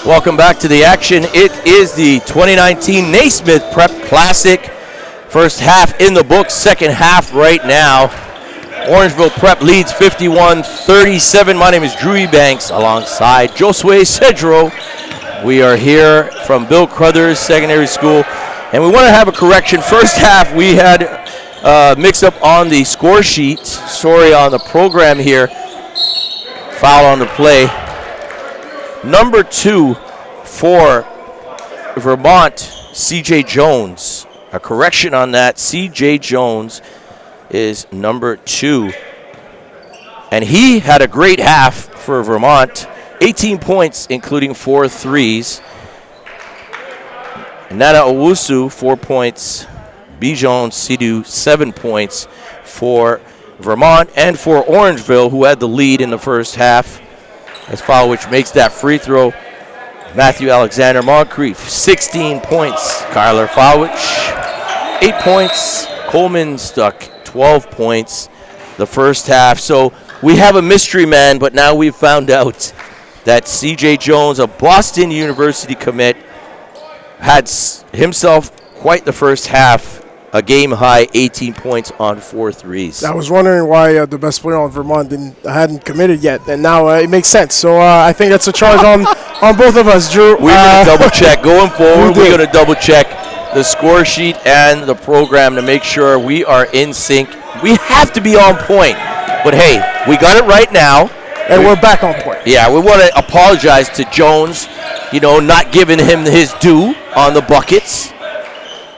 Speaker 2: Welcome back to the action. It is the 2019 Naismith Prep Classic. First half in the books, second half right now. Orangeville Prep leads 51-37. My name is Drew Ebanks alongside Josue Cedro. We are here from Bill Crothers Secondary School, and we want to have a correction. First half, we had mix-up on the score sheet. Sorry, on the program here. Foul on the play. Number 2 for Vermont, C.J. Jones. A correction on that. C.J. Jones is number 2. And he had a great half for Vermont. 18 points, including 4 threes. Nana Owusu, 4 points. Bijon Sidhu, 7 points for Vermont. And for Orangeville, who had the lead in the first half, as Fowich makes that free throw. Matthew Alexander Moncrief, 16 points. Kyler Fowich, 8 points. Coleman Stuck, 12 points the first half. So we have a mystery man, but now we've found out that C.J. Jones, a Boston University commit, had himself quite the first half. A game-high 18 points on 4 threes.
Speaker 1: I was wondering why the best player on Vermont hadn't committed yet, and now it makes sense. So I think that's a charge on both of us, Drew.
Speaker 2: We're going to double-check. Going forward, we're going to double-check the score sheet and the program to make sure we are in sync. We have to be on point. But, hey, we got it right now.
Speaker 1: And we're back on point.
Speaker 2: Yeah, we want to apologize to Jones, not giving him his due on the buckets.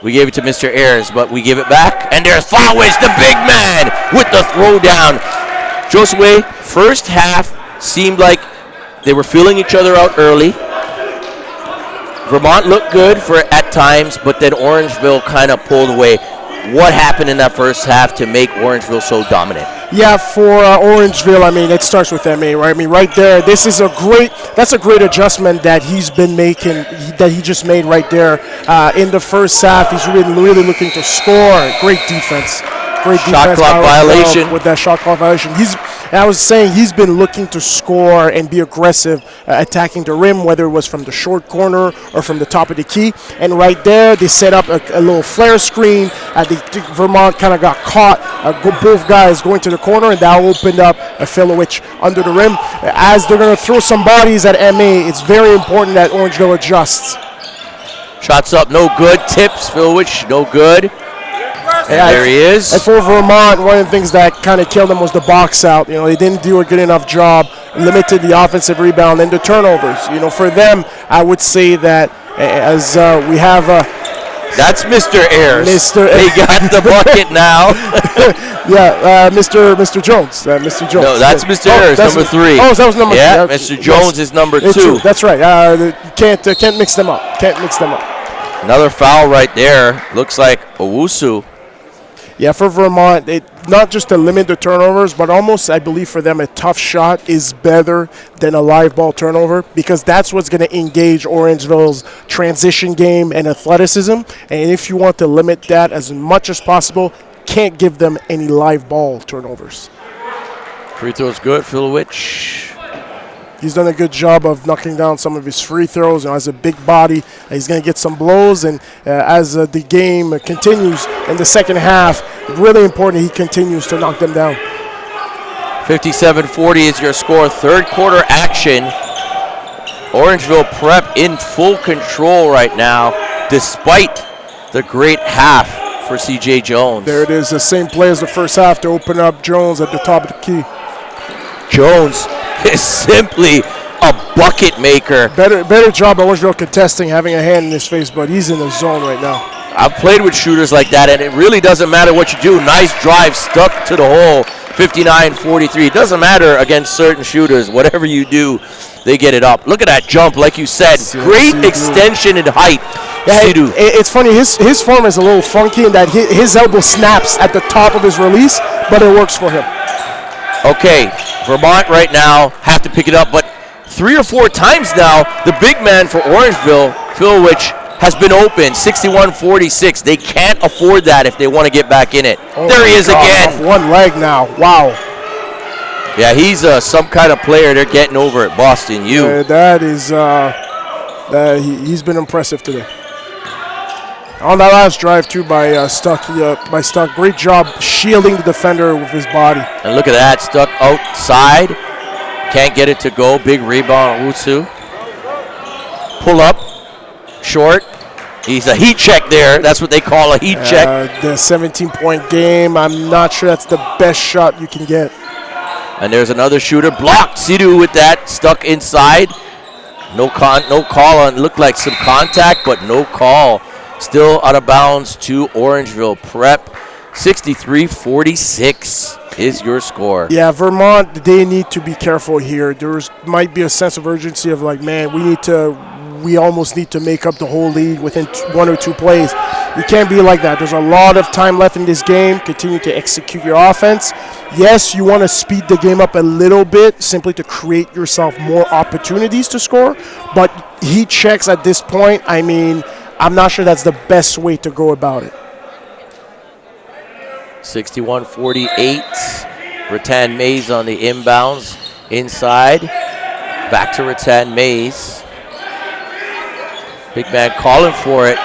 Speaker 2: We gave it to Mr. Ayers, but we give it back. And there's Flowers, the big man, with the throwdown. Josue, first half seemed like they were feeling each other out early. Vermont looked good at times, but then Orangeville kind of pulled away. What happened in that first half to make Orangeville so dominant?
Speaker 1: Yeah, for Orangeville, I mean, it starts with MA, right? I mean, right there, that's a great adjustment that he's been making, that he just made right there. In the first half, he's really looking to score. Great defense.
Speaker 2: Shot clock violation.
Speaker 1: With that shot clock violation. I was saying he's been looking to score and be aggressive, attacking the rim, whether it was from the short corner or from the top of the key. And right there, they set up a little flare screen. Vermont kind of got caught, both guys going to the corner, and that opened up a Filowich under the rim. As they're going to throw some bodies at MA, it's very important that Orangeville adjusts.
Speaker 2: Shots up, no good. Tips, Filowich, no good. And there he is.
Speaker 1: And for Vermont, one of the things that kind of killed them was the box out. They didn't do a good enough job, limited the offensive rebound and the turnovers. For them, I would say that as we have
Speaker 2: that's Mr. Ayers.
Speaker 1: They
Speaker 2: got the bucket now.
Speaker 1: Yeah, Mr. Jones. Mr. Jones.
Speaker 2: No, that's Mr. Ayers, number 3.
Speaker 1: Oh, that was number 3.
Speaker 2: Yeah, Mr. Jones is number 2.
Speaker 1: That's right. You can't mix them up.
Speaker 2: Another foul right there. Looks like Owusu.
Speaker 1: Yeah, for Vermont, not just to limit the turnovers, but almost, I believe, for them, a tough shot is better than a live ball turnover, because that's what's going to engage Orangeville's transition game and athleticism. And if you want to limit that as much as possible, can't give them any live ball turnovers.
Speaker 2: Free throw's good, Filowich.
Speaker 1: He's done a good job of knocking down some of his free throws. Has a big body. He's going to get some blows. And as the game continues in the second half, really important he continues to knock them down.
Speaker 2: 57-40 is your score. Third quarter action. Orangeville Prep in full control right now, despite the great half for C.J. Jones.
Speaker 1: There it is, the same play as the first half to open up Jones at the top of the key.
Speaker 2: Jones is simply a bucket maker.
Speaker 1: Better job by Orangeville contesting, having a hand in his face, but he's in the zone right now.
Speaker 2: I've played with shooters like that, and it really doesn't matter what you do. Nice drive, stuck to the hole, 59-43. It doesn't matter against certain shooters. Whatever you do, they get it up. Look at that jump, like you said. Great extension in height.
Speaker 1: Yeah, it's funny. His form is a little funky in that his elbow snaps at the top of his release, but it works for him.
Speaker 2: Okay, Vermont right now have to pick it up, but 3 or 4 times now, the big man for Orangeville, Filowich, has been open, 61-46. They can't afford that if they want to get back in it. There he is again.
Speaker 1: Off one leg now. Wow.
Speaker 2: Yeah, he's some kind of player they're getting over at Boston U.
Speaker 1: That is He's been impressive today. On that last drive, too, by Stuck. Great job shielding the defender with his body.
Speaker 2: And look at that, Stuck outside. Can't get it to go. Big rebound on Wutsu. Pull up, short. He's a heat check there. That's what they call a heat check.
Speaker 1: The 17-point game, I'm not sure that's the best shot you can get.
Speaker 2: And there's another shooter. Blocked. Sidhu with that. Stuck inside. No call on. Looked like some contact, but no call. Still out of bounds to Orangeville Prep. 63-46 is your score.
Speaker 1: Yeah, Vermont, they need to be careful here. There might be a sense of urgency of like, man, we almost need to make up the whole lead within 1 or 2 plays. You can't be like that. There's a lot of time left in this game. Continue to execute your offense. Yes, you want to speed the game up a little bit simply to create yourself more opportunities to score. But heat checks at this point, I mean, I'm not sure that's the best way to go about it.
Speaker 2: 61-48. Rattan Mays on the inbounds. Inside. Back to Rattan Mays. Big man calling for it.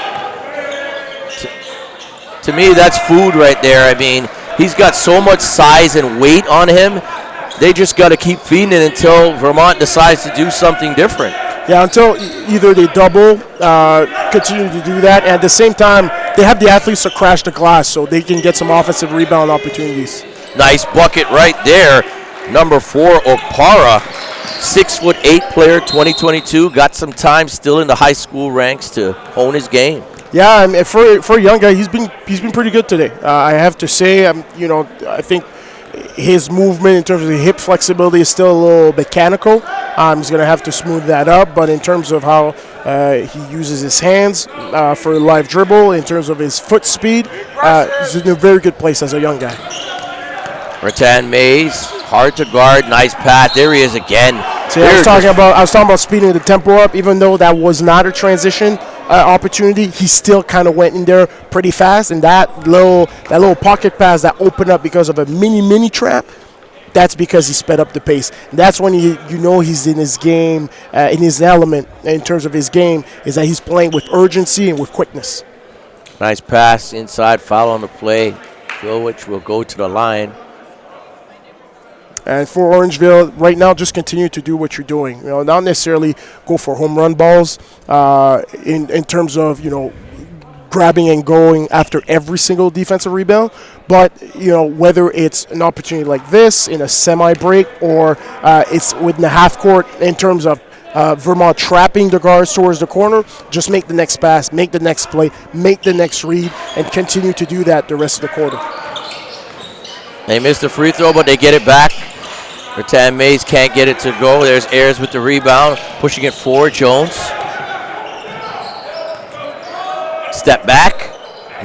Speaker 2: To me, that's food right there. I mean, he's got so much size and weight on him. They just got to keep feeding it until Vermont decides to do something different.
Speaker 1: Yeah, until either they double, continue to do that, and at the same time, they have the athletes to crash the glass so they can get some offensive rebound opportunities.
Speaker 2: Nice bucket right there. Number 4, Opara, 6'8" player, 2022. Got some time still in the high school ranks to hone his game.
Speaker 1: Yeah, I mean, for a young guy, he's been pretty good today. I have to say, I think his movement in terms of the hip flexibility is still a little mechanical. He's going to have to smooth that up. But in terms of how he uses his hands for a live dribble, in terms of his foot speed, he's in a very good place as a young guy.
Speaker 2: Rattan Mays, hard to guard, nice pass. There he is again.
Speaker 1: See, I was talking about speeding the tempo up. Even though that was not a transition opportunity, he still kind of went in there pretty fast. And that little pocket pass that opened up because of a mini trap, that's because he sped up the pace. And that's when you know he's in his game, in his element in terms of his game, is that he's playing with urgency and with quickness.
Speaker 2: Nice pass inside, foul on the play. Philwich will go to the line.
Speaker 1: And for Orangeville, right now, just continue to do what you're doing. Not necessarily go for home run balls in terms of, grabbing and going after every single defensive rebound. But, whether it's an opportunity like this in a semi-break or it's within the half court in terms of Vermont trapping the guards towards the corner, just make the next pass, make the next play, make the next read, and continue to do that the rest of the quarter.
Speaker 2: They missed the free throw, but they get it back. Rattan Mays can't get it to go. There's Ayers with the rebound, pushing it forward. Jones. Step back.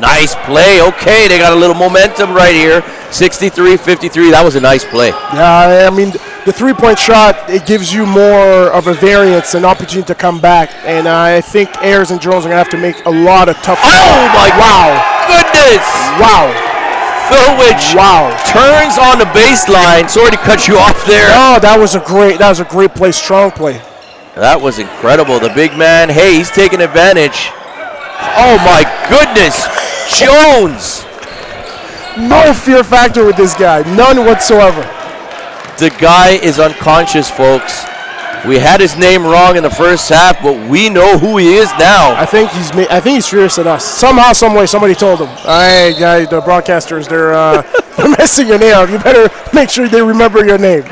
Speaker 2: Nice play. Okay, they got a little momentum right here. 63-53. That was a nice play.
Speaker 1: Yeah, I mean, the three-point shot, it gives you more of a variance, an opportunity to come back. And I think Ayers and Jones are going to have to make a lot of tough shots.
Speaker 2: Oh, my goodness.
Speaker 1: Wow.
Speaker 2: Philwich turns on the baseline. Sorry to cut you off there.
Speaker 1: Oh, that was a great play, strong play.
Speaker 2: That was incredible. The big man, hey, he's taking advantage. Oh my goodness, Jones.
Speaker 1: No fear factor with this guy, none whatsoever.
Speaker 2: The guy is unconscious, folks. We had his name wrong in the first half, but we know who he is now.
Speaker 1: I think he's furious at us. Somehow, some way, somebody told him, "Hey, guys, the broadcasters, they're messing your name up. You better make sure they remember your name."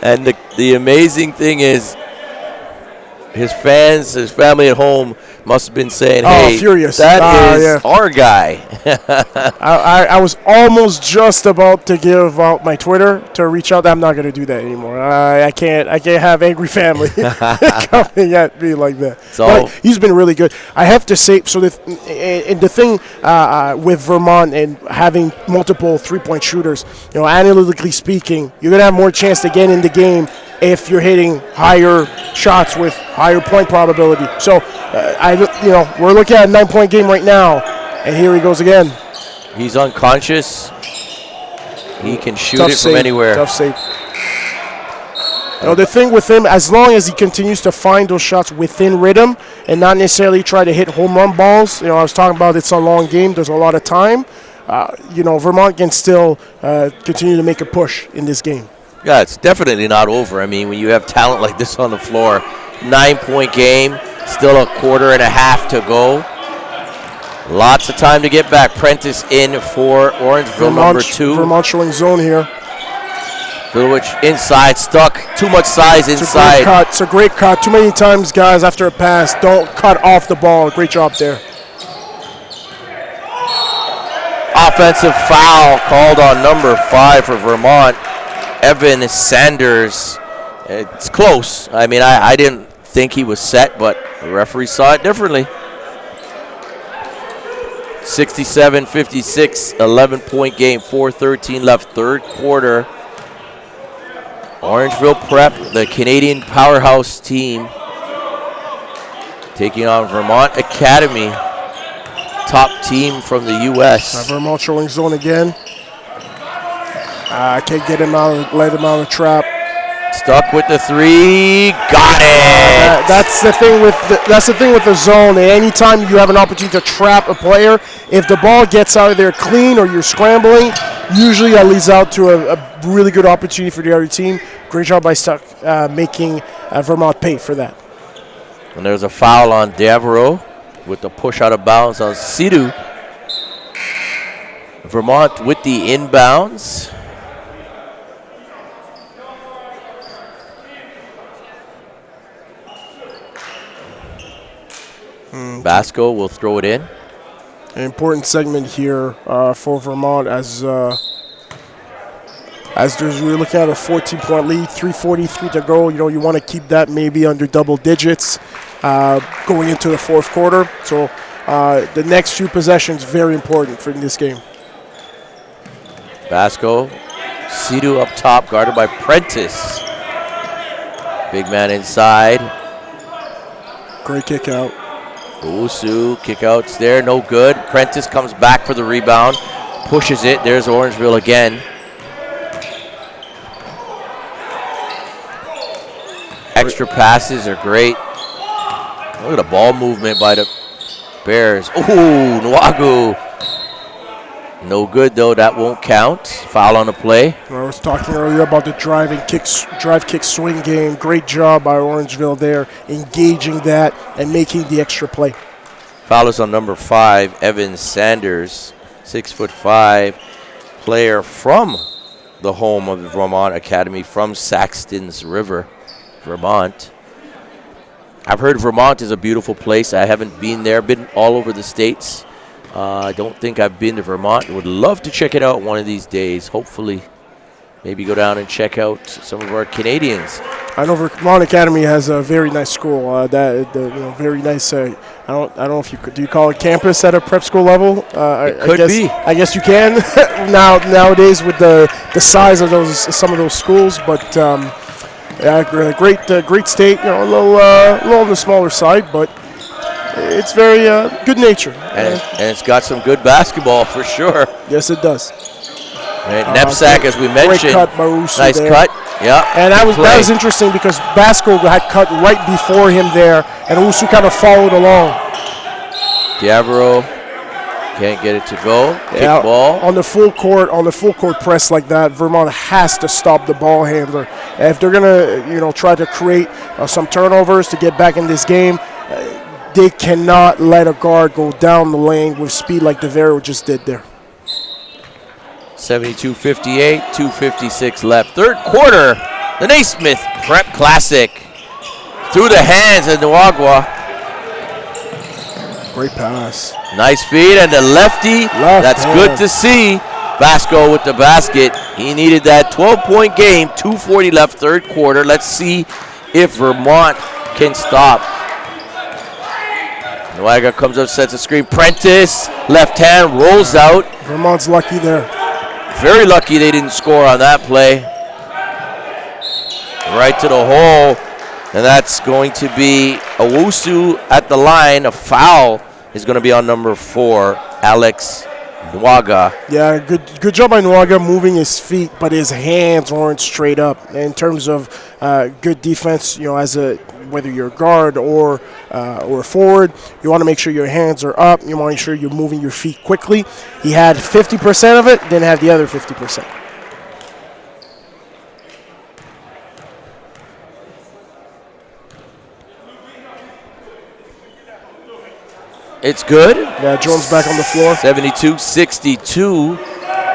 Speaker 2: And the amazing thing is, his fans, his family at home must have been saying, hey,
Speaker 1: furious.
Speaker 2: That is our guy.
Speaker 1: I was almost just about to give out my Twitter to reach out. I'm not going to do that anymore. I can't have angry family coming at me like that. But he's been really good. I have to say, so the thing with Vermont and having multiple three-point shooters, analytically speaking, you're going to have more chance to get in the game if you're hitting higher shots with higher point probability. So, we're looking at a 9-point game right now, and here he goes again.
Speaker 2: He's unconscious. He can shoot it from anywhere.
Speaker 1: Tough save. You know, the thing with him, as long as he continues to find those shots within rhythm and not necessarily try to hit home run balls, you know, I was talking about it's a long game, there's a lot of time. You know, Vermont can still continue to make a push in this game.
Speaker 2: Yeah, it's definitely not over. I mean, when you have talent like this on the floor, 9-point game, still a quarter and a half to go. Lots of time to get back. Prentice in for Orangeville, number 2.
Speaker 1: Vermont showing zone here.
Speaker 2: Vilwich inside, stuck. Too much size inside.
Speaker 1: It's a great cut. Too many times, guys, after a pass, don't cut off the ball. Great job there.
Speaker 2: Offensive foul called on number 5 for Vermont. Evan Sanders. It's close. I mean, I didn't think he was set, but the referee saw it differently. 67-56, 11-point game, 4:13 left, third quarter. Orangeville Prep, the Canadian powerhouse team, taking on Vermont Academy, top team from the U.S.
Speaker 1: Vermont showing zone again. I can't get him out, let him out of the trap.
Speaker 2: Stuck with the 3, got it.
Speaker 1: That's the thing with the zone. Anytime you have an opportunity to trap a player, if the ball gets out of there clean or you're scrambling, usually that leads out to a really good opportunity for the other team. Great job by Stuck making Vermont pay for that.
Speaker 2: And there's a foul on Devereaux with the push out of bounds on Sidhu. Vermont with the inbounds. Basco will throw it in.
Speaker 1: An important segment here for Vermont as we're looking at a 14-point lead, 3:43 to go. You know, you want to keep that maybe under double digits going into the fourth quarter. So the next few possessions very important for this game.
Speaker 2: Basco, Sidhu up top, guarded by Prentice. Big man inside.
Speaker 1: Great kick out.
Speaker 2: Owusu, kick outs there, no good. Prentice comes back for the rebound, pushes it. There's Orangeville again. Extra passes are great. Look at the ball movement by the Bears. Ooh, Nwagu. No good though, that won't count. Foul on the play.
Speaker 1: I was talking earlier about the drive kick swing game. Great job by Orangeville there, engaging that and making the extra play.
Speaker 2: Foul is on number 5, Evan Sanders, 6'5", player from the home of the Vermont Academy, from Saxton's River, Vermont. I've heard Vermont is a beautiful place. I haven't been there, been all over the States. I don't think I've been to Vermont. Would love to check it out one of these days. Hopefully, maybe go down and check out some of our Canadians.
Speaker 1: I know Vermont Academy has a very nice school. Very nice. I don't know if do you call it campus at a prep school level?
Speaker 2: It could be.
Speaker 1: I guess you can nowadays with the size of some of those schools. But great state. You know, a little on the smaller side, but it's very good nature.
Speaker 2: And it's got some good basketball for sure.
Speaker 1: Yes, it does.
Speaker 2: Right, Knapsack, as we mentioned.
Speaker 1: Great cut by Owusu
Speaker 2: nice
Speaker 1: there.
Speaker 2: cut. Yeah.
Speaker 1: And that was interesting because Basco had cut right before him there, and Owusu kind of followed along.
Speaker 2: Devereaux can't get it to go. Kick ball.
Speaker 1: On the full court press like that, Vermont has to stop the ball handler. And if they're gonna, try to create some turnovers to get back in this game, they cannot let a guard go down the lane with speed like Devereaux just did there.
Speaker 2: 72-58, 2:56 left. Third quarter, the Naismith Prep Classic. Through the hands of Nwagwa.
Speaker 1: Great pass.
Speaker 2: Nice feed, and the lefty. That's good to see. Basco with the basket. He needed that 12-point game, 2:40 left, third quarter. Let's see if Vermont can stop. Nwagwa comes up, sets a screen. Prentice, left hand, rolls out.
Speaker 1: Vermont's lucky there.
Speaker 2: Very lucky they didn't score on that play. Right to the hole. And that's going to be Owusu at the line. A foul is going to be on number 4, Alex Nwaga.
Speaker 1: Yeah, good job by Nwaga moving his feet, but his hands weren't straight up. In terms of good defense, as whether you're guard or forward, you want to make sure your hands are up. You want to make sure you're moving your feet quickly. He had 50% of it, didn't have the other 50%.
Speaker 2: It's good.
Speaker 1: Yeah, Jones back on the floor.
Speaker 2: 72-62.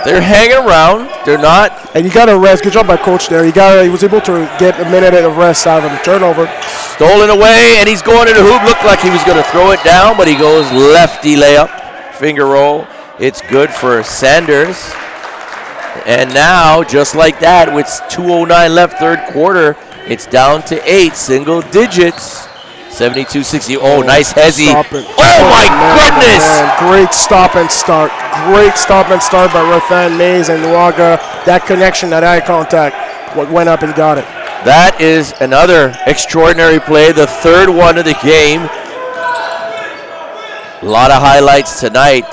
Speaker 2: They're hanging around. They're not.
Speaker 1: And you got to rest. Good job by coach there. He was able to get a minute of rest out of the turnover.
Speaker 2: Stolen away, and he's going to the hoop. Looked like he was going to throw it down, but he goes lefty layup. Finger roll. It's good for Sanders. And now, just like that, with 2:09 left, third quarter, it's down to 8, single digits. 72-60. Oh, nice hezzy. Oh, my goodness.
Speaker 1: Man. Great stop and start. Great stop and start by Rathan Mays and Nwaga. That connection, that eye contact, went up and got it.
Speaker 2: That is another extraordinary play, the third one of the game. A lot of highlights tonight.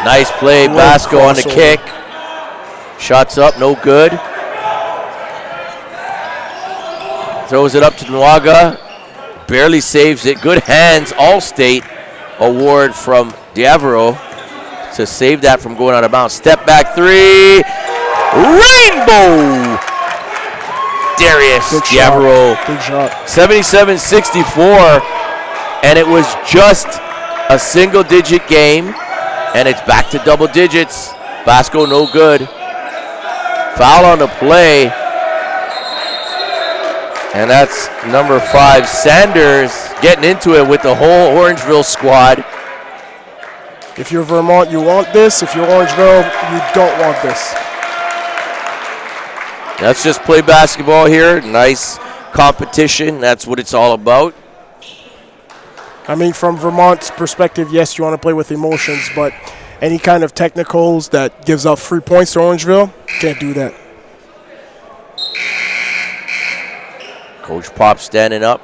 Speaker 2: Nice play, Basco on the kick. Shots up, no good. Throws it up to Nwaga. Barely saves it. Good hands, All-State award from Diavero to save that from going out of bounds. Step back three. Rainbow! Darius Diavero.
Speaker 1: Big shot.
Speaker 2: 77-64. And it was just a single-digit game. And it's back to double digits. Basco no good. Foul on the play. And that's number 5, Sanders, getting into it with the whole Orangeville squad.
Speaker 1: If you're Vermont, you want this. If you're Orangeville, you don't want this.
Speaker 2: Let's just play basketball here. Nice competition. That's what it's all about.
Speaker 1: I mean, from Vermont's perspective, yes, you want to play with emotions, but any kind of technicals that gives up free points to Orangeville, can't do that.
Speaker 2: Coach Pop standing up.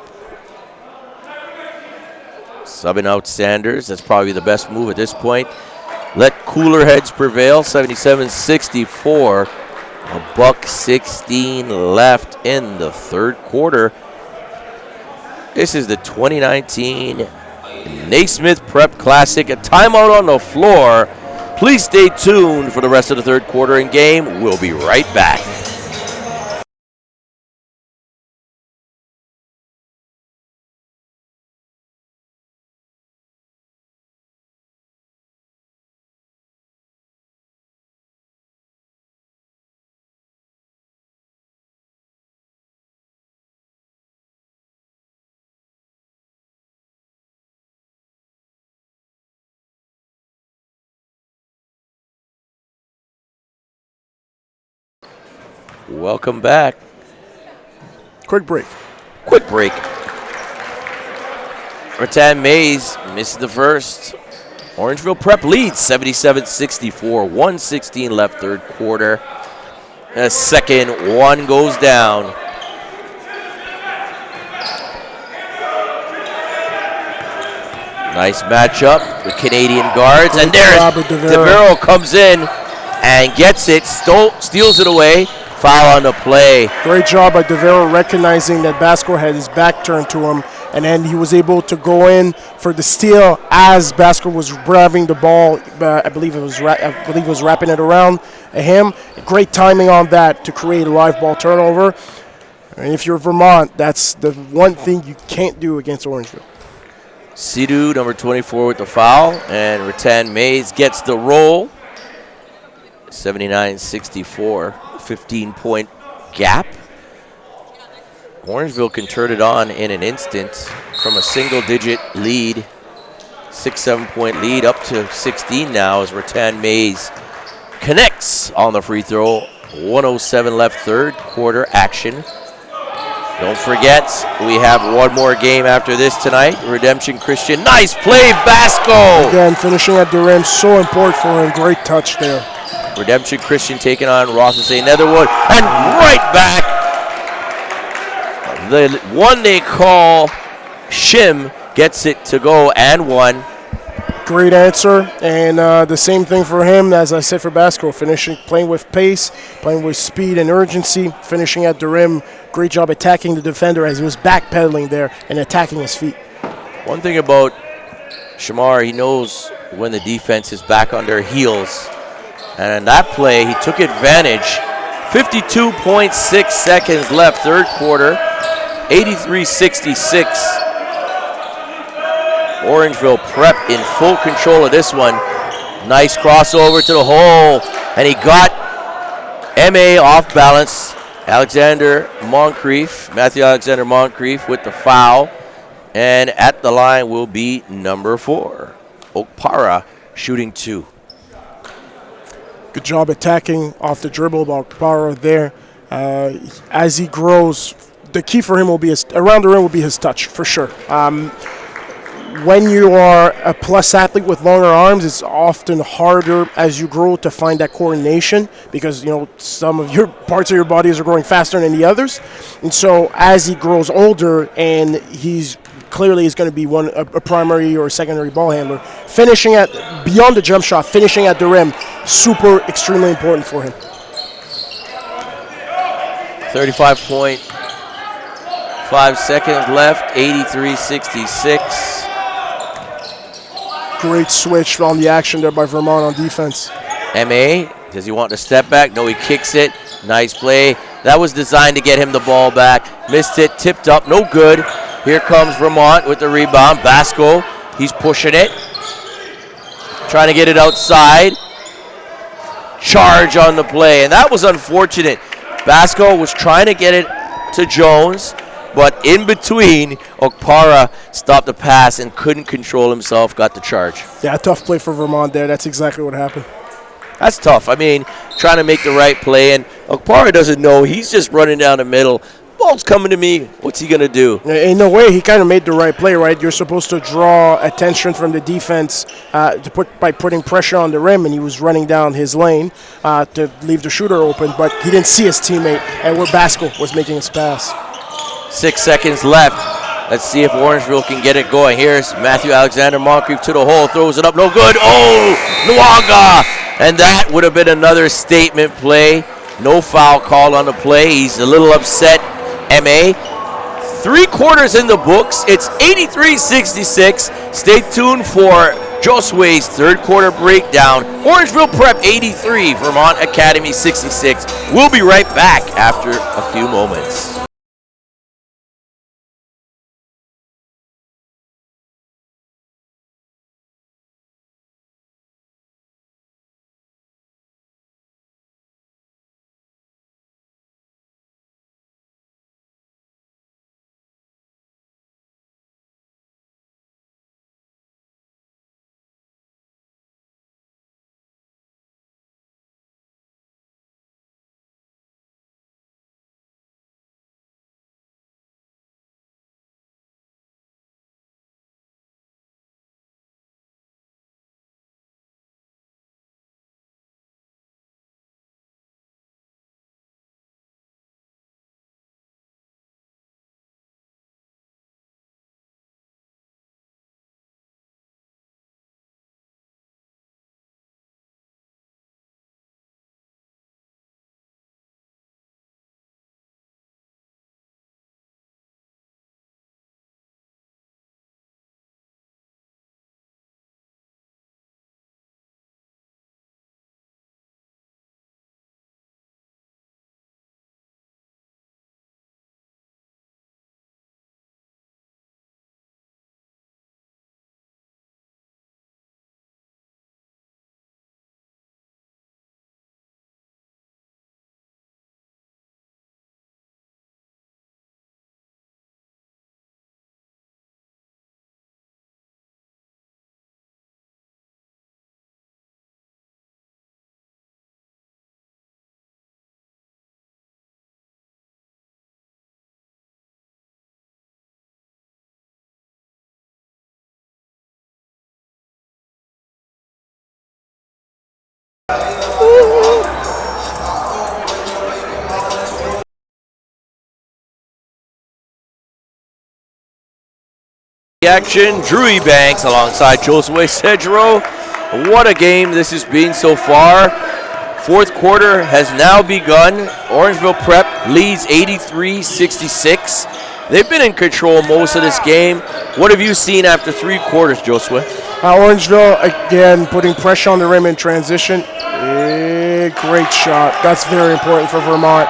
Speaker 2: Subbing out Sanders. That's probably the best move at this point. Let cooler heads prevail. 77-64. $1:16 left in the third quarter. This is the 2019 Naismith Prep Classic. A timeout on the floor. Please stay tuned for the rest of the third quarter and game. We'll be right back. Welcome back.
Speaker 1: Quick break.
Speaker 2: Rattan Mays misses the first. Orangeville Prep leads 77-64. 1:16 left third quarter. The second one goes down. Nice matchup with Canadian guards. And there's DeVero comes in and gets it, steals it away. Foul on the play.
Speaker 1: Great job by DeVero recognizing that Basco had his back turned to him, and then he was able to go in for the steal as Basco was grabbing the ball. I believe it was wrapping it around him. Great timing on that to create a live ball turnover. And if you're Vermont, that's the one thing you can't do against Orangeville.
Speaker 2: Sidhu, number 24, with the foul, and Rattan Mays gets the roll. 79-64. 15-point gap. Orangeville can turn it on in an instant from a single-digit lead, 6-7 point lead up to 16 now as Rattan Mays connects on the free throw. 1:07 left third quarter action. Don't forget, we have one more game after this tonight. Redemption Christian. Nice play, Basco!
Speaker 1: Again, finishing at the rim, so important for him. Great touch there.
Speaker 2: Redemption Christian taking on Ross and St. Netherwood. And right back. The one they call Shim gets it to go and one.
Speaker 1: Great answer, and the same thing for him as I said for Basco, playing with pace, playing with speed and urgency, finishing at the rim. Great job attacking the defender as he was backpedaling there and attacking his feet.
Speaker 2: One thing about Shamar, he knows when the defense is back on their heels. And in that play, he took advantage. 52.6 seconds left, third quarter, 83-66. Orangeville Prep in full control of this one. Nice crossover to the hole, and he got MA off balance. Matthew Alexander Moncrief with the foul. And at the line will be number 4, Okpara, shooting 2.
Speaker 1: Good job attacking off the dribble by Okpara there. As he grows, the key for him will be around the rim will be his touch, for sure. When you are a plus athlete with longer arms, it's often harder as you grow to find that coordination because, some of your parts of your bodies are growing faster than the others. And so as he grows older and he's clearly going to be a primary or secondary ball handler, finishing beyond the jump shot, finishing at the rim, extremely important for him.
Speaker 2: 35.5 seconds left, 83-66.
Speaker 1: Great switch on the action there by Vermont on defense.
Speaker 2: MA, does he want to step back? No, he kicks it. Nice play. That was designed to get him the ball back. Missed it, tipped up, no good. Here comes Vermont with the rebound. Basco, he's pushing it. Trying to get it outside. Charge on the play, and that was unfortunate. Basco was trying to get it to Jones, but in between, Okpara stopped the pass and couldn't control himself, got the charge.
Speaker 1: Yeah, tough play for Vermont there. That's exactly what happened.
Speaker 2: That's tough. I mean, trying to make the right play, and Okpara doesn't know. He's just running down the middle. Ball's coming to me. What's he going to do?
Speaker 1: In a way, he kind of made the right play, right? You're supposed to draw attention from the defense by putting pressure on the rim, and he was running down his lane to leave the shooter open, but he didn't see his teammate, and where Basco was making his pass.
Speaker 2: 6 seconds left. Let's see if Orangeville can get it going. Here's Matthew Alexander Moncrief to the hole, throws it up, no good. Oh, Nwanga! And that would have been another statement play. No foul call on the play. He's a little upset. MA. 3 quarters in the books. It's 83-66. Stay tuned for Josue's third quarter breakdown. Orangeville Prep 83, Vermont Academy 66. We'll be right back after a few moments. Action, Drew Banks alongside Josue Cedro. What a game this has been so far. Fourth quarter has now begun. Orangeville Prep leads 83-66. They've been in control most of this game. What have you seen after 3 quarters, Josue?
Speaker 1: Orangeville, again, putting pressure on the rim in transition. Great shot. That's very important for Vermont.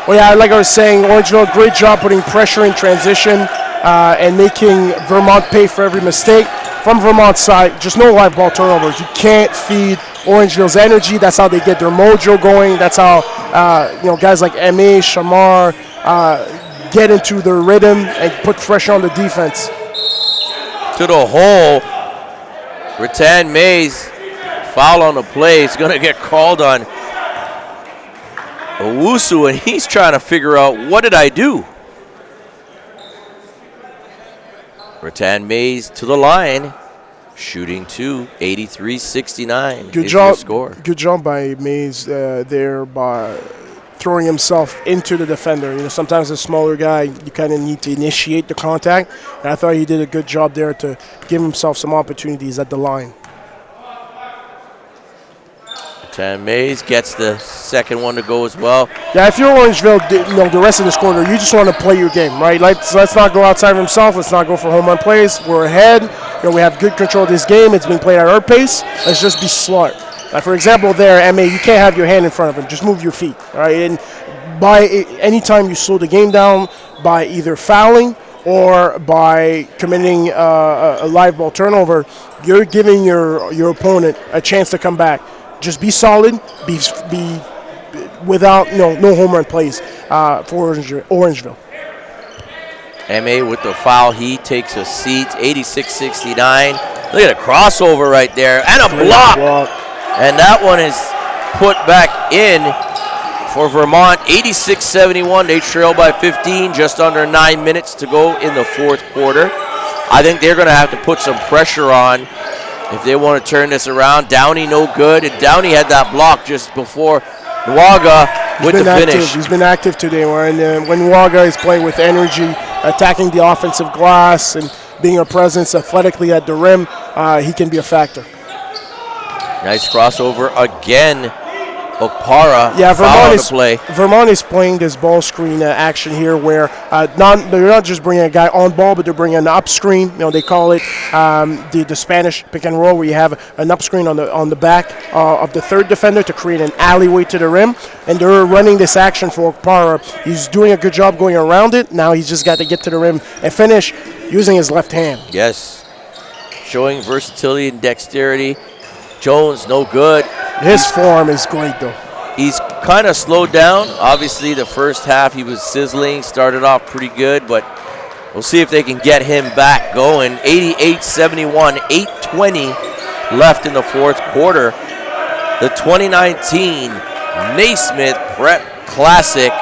Speaker 1: Well, yeah, like I was saying, Orangeville, great job putting pressure in transition. And making Vermont pay for every mistake. From Vermont's side, just no live ball turnovers. You can't feed Orangeville's energy. That's how they get their mojo going. That's how guys like M.A., Shamar get into their rhythm and put pressure on the defense.
Speaker 2: To the hole. Rattan Mays, foul on the play. He's going to get called on Owusu, and he's trying to figure out, what did I do? Rattan Mays to the line, shooting 2, 83-69.
Speaker 1: Good job. Score. Good job by Mays there by throwing himself into the defender. Sometimes a smaller guy, you kind of need to initiate the contact. And I thought he did a good job there to give himself some opportunities at the line.
Speaker 2: Rattan Mays gets the second one to go as well.
Speaker 1: Yeah, if you're Orangeville, the rest of this quarter, you just want to play your game, right? Let's not go outside of himself. Let's not go for home run plays. We're ahead. We have good control of this game. It's being played at our pace. Let's just be smart. For example, there, M.A., you can't have your hand in front of him. Just move your feet, right? And anytime you slow the game down by either fouling or by committing a live ball turnover, you're giving your opponent a chance to come back. Just be solid, be without no home run plays for Orangeville.
Speaker 2: M.A. with the foul. He takes a seat, 86-69. Look at a crossover right there, and a block. And that one is put back in for Vermont, 86-71. They trail by 15, just under 9 minutes to go in the fourth quarter. I think they're going to have to put some pressure on if they want to turn this around. Downey no good, and Downey had that block just before Nwaga with the finish.
Speaker 1: He's been active today, and when Nwaga is playing with energy, attacking the offensive glass and being a presence athletically at the rim, he can be a factor.
Speaker 2: Nice crossover again. Okpara,
Speaker 1: yeah,
Speaker 2: play.
Speaker 1: Vermont is playing this ball screen action here where they're not just bringing a guy on ball, but they're bringing an up screen. They call it the Spanish pick and roll, where you have an up screen on the back of the third defender to create an alleyway to the rim. And they're running this action for Okpara. He's doing a good job going around it. Now he's just got to get to the rim and finish using his left hand.
Speaker 2: Yes, showing versatility and dexterity. Jones, no good.
Speaker 1: His form is great, though.
Speaker 2: He's kind of slowed down. Obviously, the first half he was sizzling, started off pretty good, but we'll see if they can get him back going. 88-71, 8:20 left in the fourth quarter. The 2019 Naismith Prep Classic.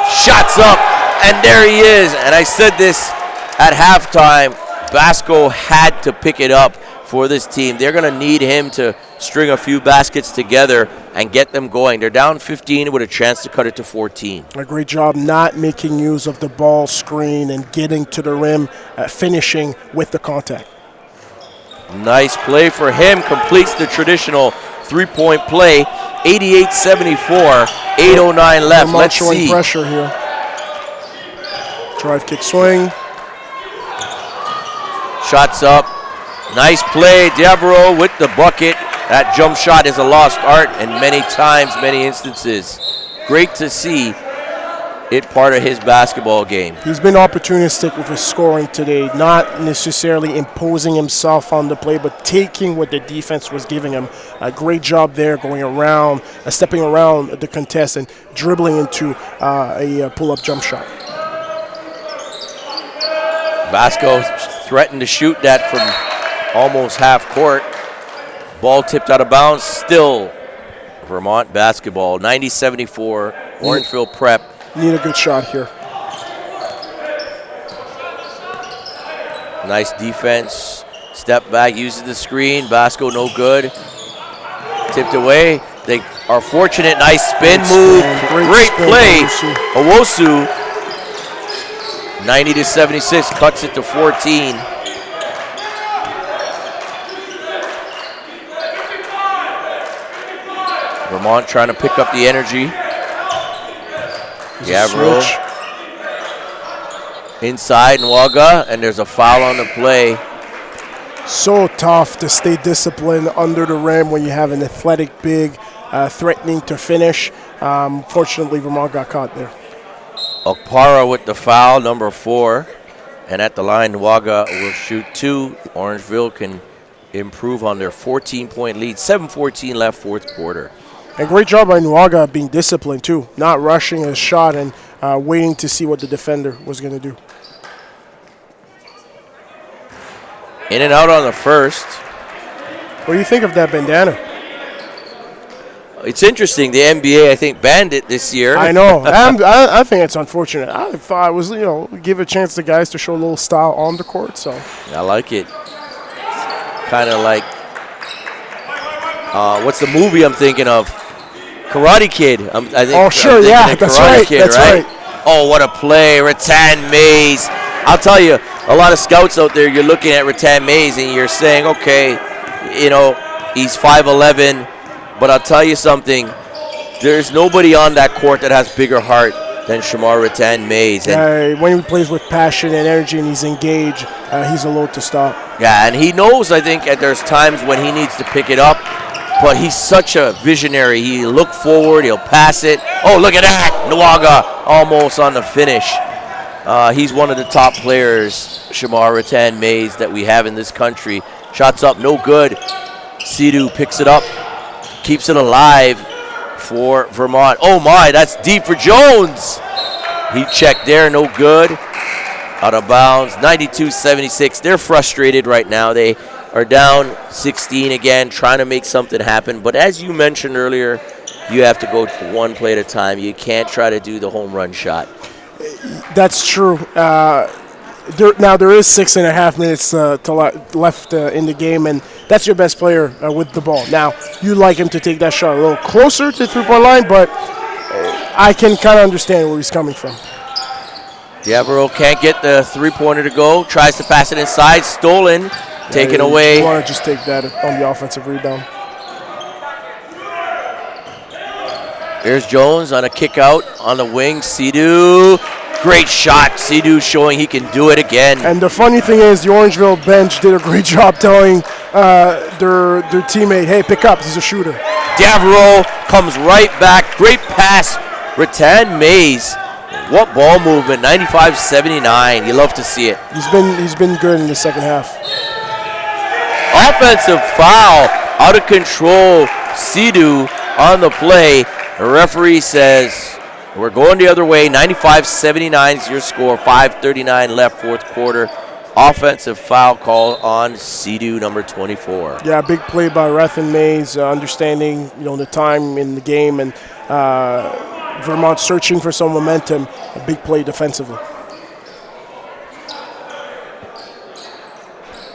Speaker 2: Shots up, and there he is. And I said this at halftime, Basco had to pick it up for this team. They're going to need him to string a few baskets together and get them going. They're down 15 with a chance to cut it to 14.
Speaker 1: A great job not making use of the ball screen and getting to the rim, finishing with the contact.
Speaker 2: Nice play for him. Completes the traditional three-point play. 88-74, 8:09 left. Let's
Speaker 1: showing
Speaker 2: see.
Speaker 1: Pressure here. Drive, kick, swing.
Speaker 2: Shots up. Nice play, Devereaux with the bucket. That jump shot is a lost art in many times, many instances. Great to see it part of his basketball game.
Speaker 1: He's been opportunistic with his scoring today, not necessarily imposing himself on the play, but taking what the defense was giving him. A great job there, going around, stepping around the contest and dribbling into a pull-up jump shot.
Speaker 2: Basco threatened to shoot that from almost half court. Ball tipped out of bounds. Still Vermont basketball. 90-74. Orangeville Prep.
Speaker 1: Need a good shot here.
Speaker 2: Nice defense. Step back, uses the screen. Basco no good. Tipped away. They are fortunate. Nice spin move. Great play. Owusu 90-76, cuts it to 14. Vermont trying to pick up the energy. Gavril inside Nwaga, and there's a foul on the play.
Speaker 1: So tough to stay disciplined under the rim when you have an athletic big threatening to finish. Fortunately, Vermont got caught there.
Speaker 2: Okpara with the foul, number 4. And at the line, Nwaga will shoot 2. Orangeville can improve on their 14-point lead. 7:14 left, fourth quarter.
Speaker 1: And great job by Nwaga being disciplined, too. Not rushing his shot and waiting to see what the defender was going to do.
Speaker 2: In and out on the first.
Speaker 1: What do you think of that bandana?
Speaker 2: It's interesting. The NBA, I think, banned it this year.
Speaker 1: I know. I think it's unfortunate. I thought it was, give a chance to guys to show a little style on the court. So
Speaker 2: I like it. Kind of like, what's the movie I'm thinking of? Karate Kid. I think.
Speaker 1: Oh, sure, yeah, that's right.
Speaker 2: Kid,
Speaker 1: that's right.
Speaker 2: Oh, what a play. Rattan Mays. I'll tell you, a lot of scouts out there, you're looking at Rattan Mays and you're saying, okay, he's 5'11", but I'll tell you something. There's nobody on that court that has bigger heart than Shamar Rattan Mays. And
Speaker 1: when he plays with passion and energy and he's engaged, he's a load to stop.
Speaker 2: Yeah, and he knows, I think, there's times when he needs to pick it up, but he's such a visionary. He'll look forward, he'll pass it. Oh, look at that. Nwaga almost on the finish. He's one of the top players, Shamar Rattan Mays, that we have in this country. Shots up, no good. Sidhu picks it up, keeps it alive for Vermont. Oh my, that's deep for Jones. He checked there, no good. Out of bounds, 92-76. They're frustrated right now. They are down 16 again, trying to make something happen. But as you mentioned earlier, you have to go one play at a time. You can't try to do the home run shot.
Speaker 1: That's true. There is 6.5 minutes left in the game, and that's your best player with the ball. Now, you'd like him to take that shot a little closer to the three-point line, but I can kind of understand where he's coming from.
Speaker 2: Gavril can't get the three-pointer to go. Tries to pass it inside. Stolen. Taken away.
Speaker 1: You want to just take that on the offensive rebound.
Speaker 2: There's Jones on a kick out on the wing. Sidhu. Great shot. Sidhu showing he can do it again.
Speaker 1: And the funny thing is, the Orangeville bench did a great job telling their teammate, hey, pick up. He's a shooter.
Speaker 2: Gavril comes right back. Great pass. Rattan Mays. What ball movement. 95-79. You love to see it.
Speaker 1: He's been good in the second half.
Speaker 2: Offensive foul. Out of control. Sidhu on the play. The referee says we're going the other way. 95-79 is your score. 5:39 left, fourth quarter. Offensive foul call on Sidhu, number 24.
Speaker 1: Yeah, big play by Rathan Mays, understanding the time in the game, and Vermont searching for some momentum. A big play defensively.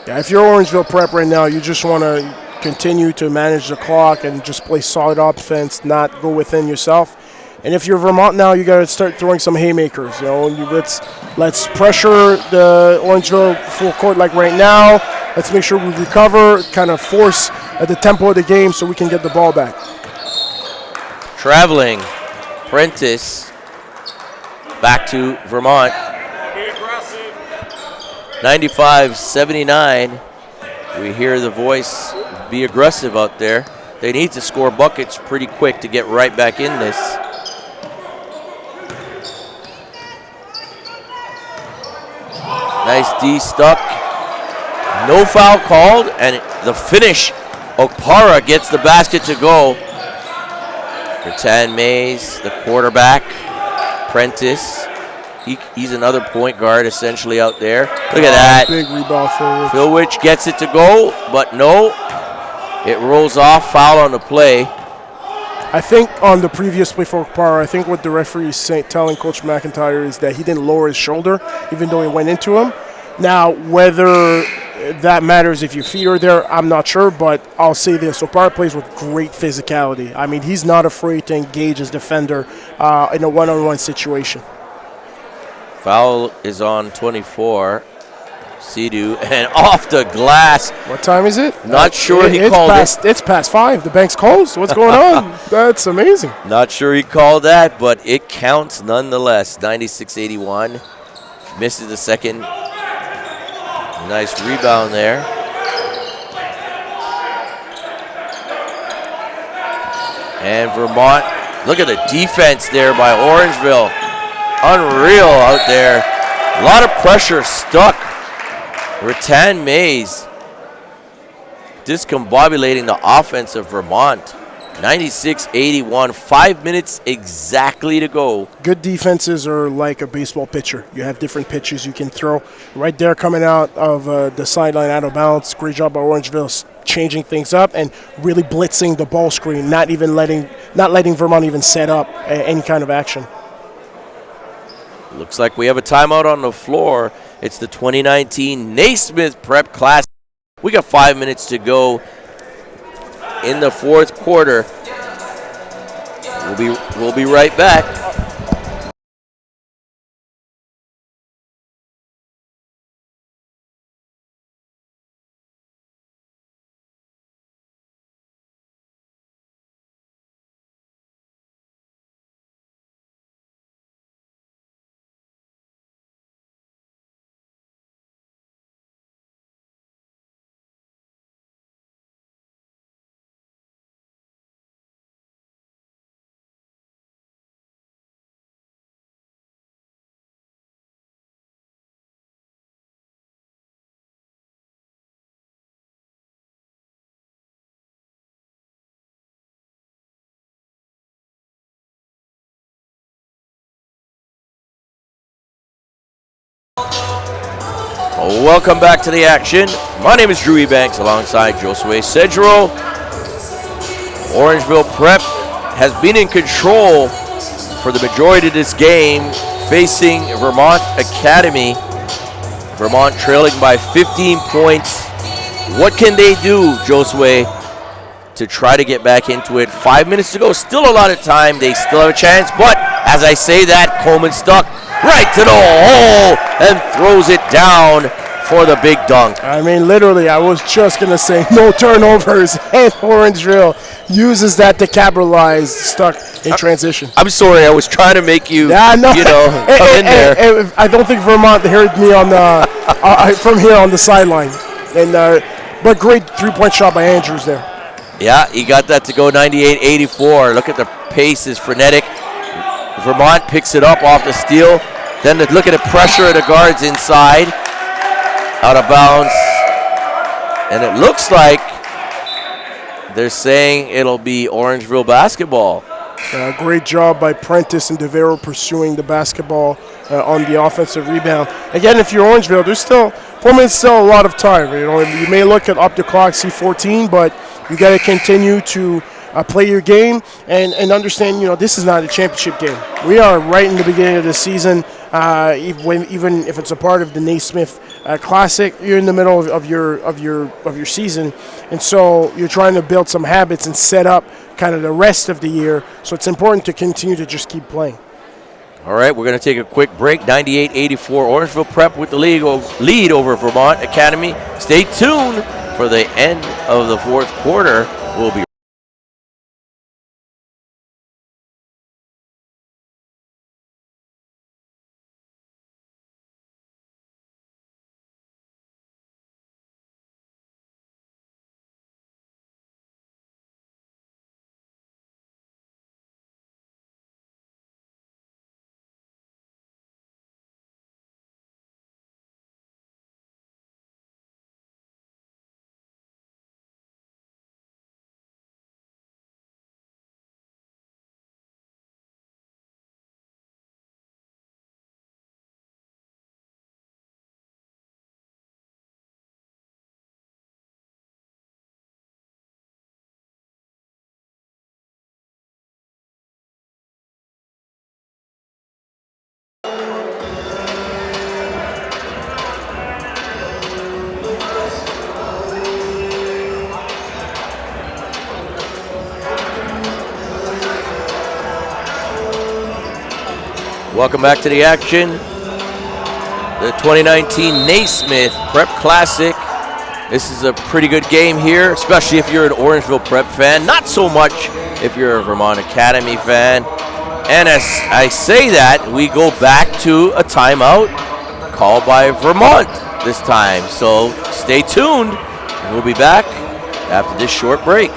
Speaker 1: Yeah, if you're Orangeville Prep right now, you just want to continue to manage the clock and just play solid offense, not go within yourself. And if you're Vermont now, you got to start throwing some haymakers. Let's pressure the Orangeville full court like right now. Let's make sure we recover, kind of force the tempo of the game so we can get the ball back.
Speaker 2: Traveling, Prentice back to Vermont. 95-79. We hear the voice, be aggressive out there. They need to score buckets pretty quick to get right back in this. Nice D stuck. No foul called, and the finish, Okpara gets the basket to go. Rattan Mays, the quarterback. Prentice. He's another point guard essentially out there. Look at that.
Speaker 1: Big rebound forward.
Speaker 2: Philwich gets it to go, but no. It rolls off. Foul on the play.
Speaker 1: I think on the previous play for Okpara, I think what the referee is telling Coach McIntyre is that he didn't lower his shoulder, even though he went into him. Now, whether that matters if your feet are there, I'm not sure, but I'll say this. Okpara plays with great physicality. I mean, he's not afraid to engage his defender in a one-on-one situation.
Speaker 2: Foul is on 24. Sidhu, and off the glass.
Speaker 1: What time is it?
Speaker 2: Not sure he called it.
Speaker 1: It's past 5. The bank's closed. What's going on? That's amazing.
Speaker 2: Not sure he called that, but it counts nonetheless. 96-81. Misses the second. Nice rebound there. And Vermont, look at the defense there by Orangeville. Unreal out there. A lot of pressure stuck. Rattan Mays discombobulating the offense of Vermont. 96-81, 5 minutes exactly to go.
Speaker 1: Good defenses are like a baseball pitcher. You have different pitches you can throw. Right there coming out of the sideline out of bounds. Great job by Orangeville changing things up and really blitzing the ball screen, not letting Vermont even set up any kind of action.
Speaker 2: Looks like we have a timeout on the floor. It's the 2019 Naismith Prep Classic. We got 5 minutes to go in the fourth quarter. We'll be right back. Welcome back to the action. My name is Drew Banks alongside Josue Cedro. Orangeville Prep has been in control for the majority of this game, facing Vermont Academy. Vermont trailing by 15 points. What can they do, Josue, to try to get back into it? 5 minutes to go, still a lot of time. They still have a chance, but as I say that, Coleman stuck right to the hole and throws it down for the big dunk.
Speaker 1: I mean, literally, I was just going to say no turnovers, and Orangeville uses that to capitalize, stuck in transition.
Speaker 2: I'm sorry, I was trying to make you, come in there.
Speaker 1: I don't think Vermont heard me on the from here on the sideline. But great three-point shot by Andrews there.
Speaker 2: Yeah, he got that to go 98-84. Look at the pace is frenetic. Vermont picks it up off the steal. Then look at the pressure of the guards inside. Out of bounds. And it looks like they're saying it'll be Orangeville basketball.
Speaker 1: Great job by Prentice and DeVero pursuing the basketball on the offensive rebound. Again, if you're Orangeville, there's still 4 minutes, still a lot of time. You may look at up the clock, see 14, but you got to continue to play your game and understand, this is not a championship game. We are right in the beginning of the season. Even if it's a part of the Naismith Classic, you're in the middle of your season, and so you're trying to build some habits and set up kind of the rest of the year. So it's important to continue to just keep playing.
Speaker 2: All right, we're going to take a quick break. 98-84, Orangeville Prep with the lead over Vermont Academy. Stay tuned for the end of the fourth quarter. We'll be Welcome back to the action. the 2019 Naismith Prep Classic. This is a pretty good game here, especially if you're an Orangeville Prep fan. Not so much if you're a Vermont Academy fan. And as I say that, we go back to a timeout called by Vermont this time. So stay tuned, and we'll be back after this short break.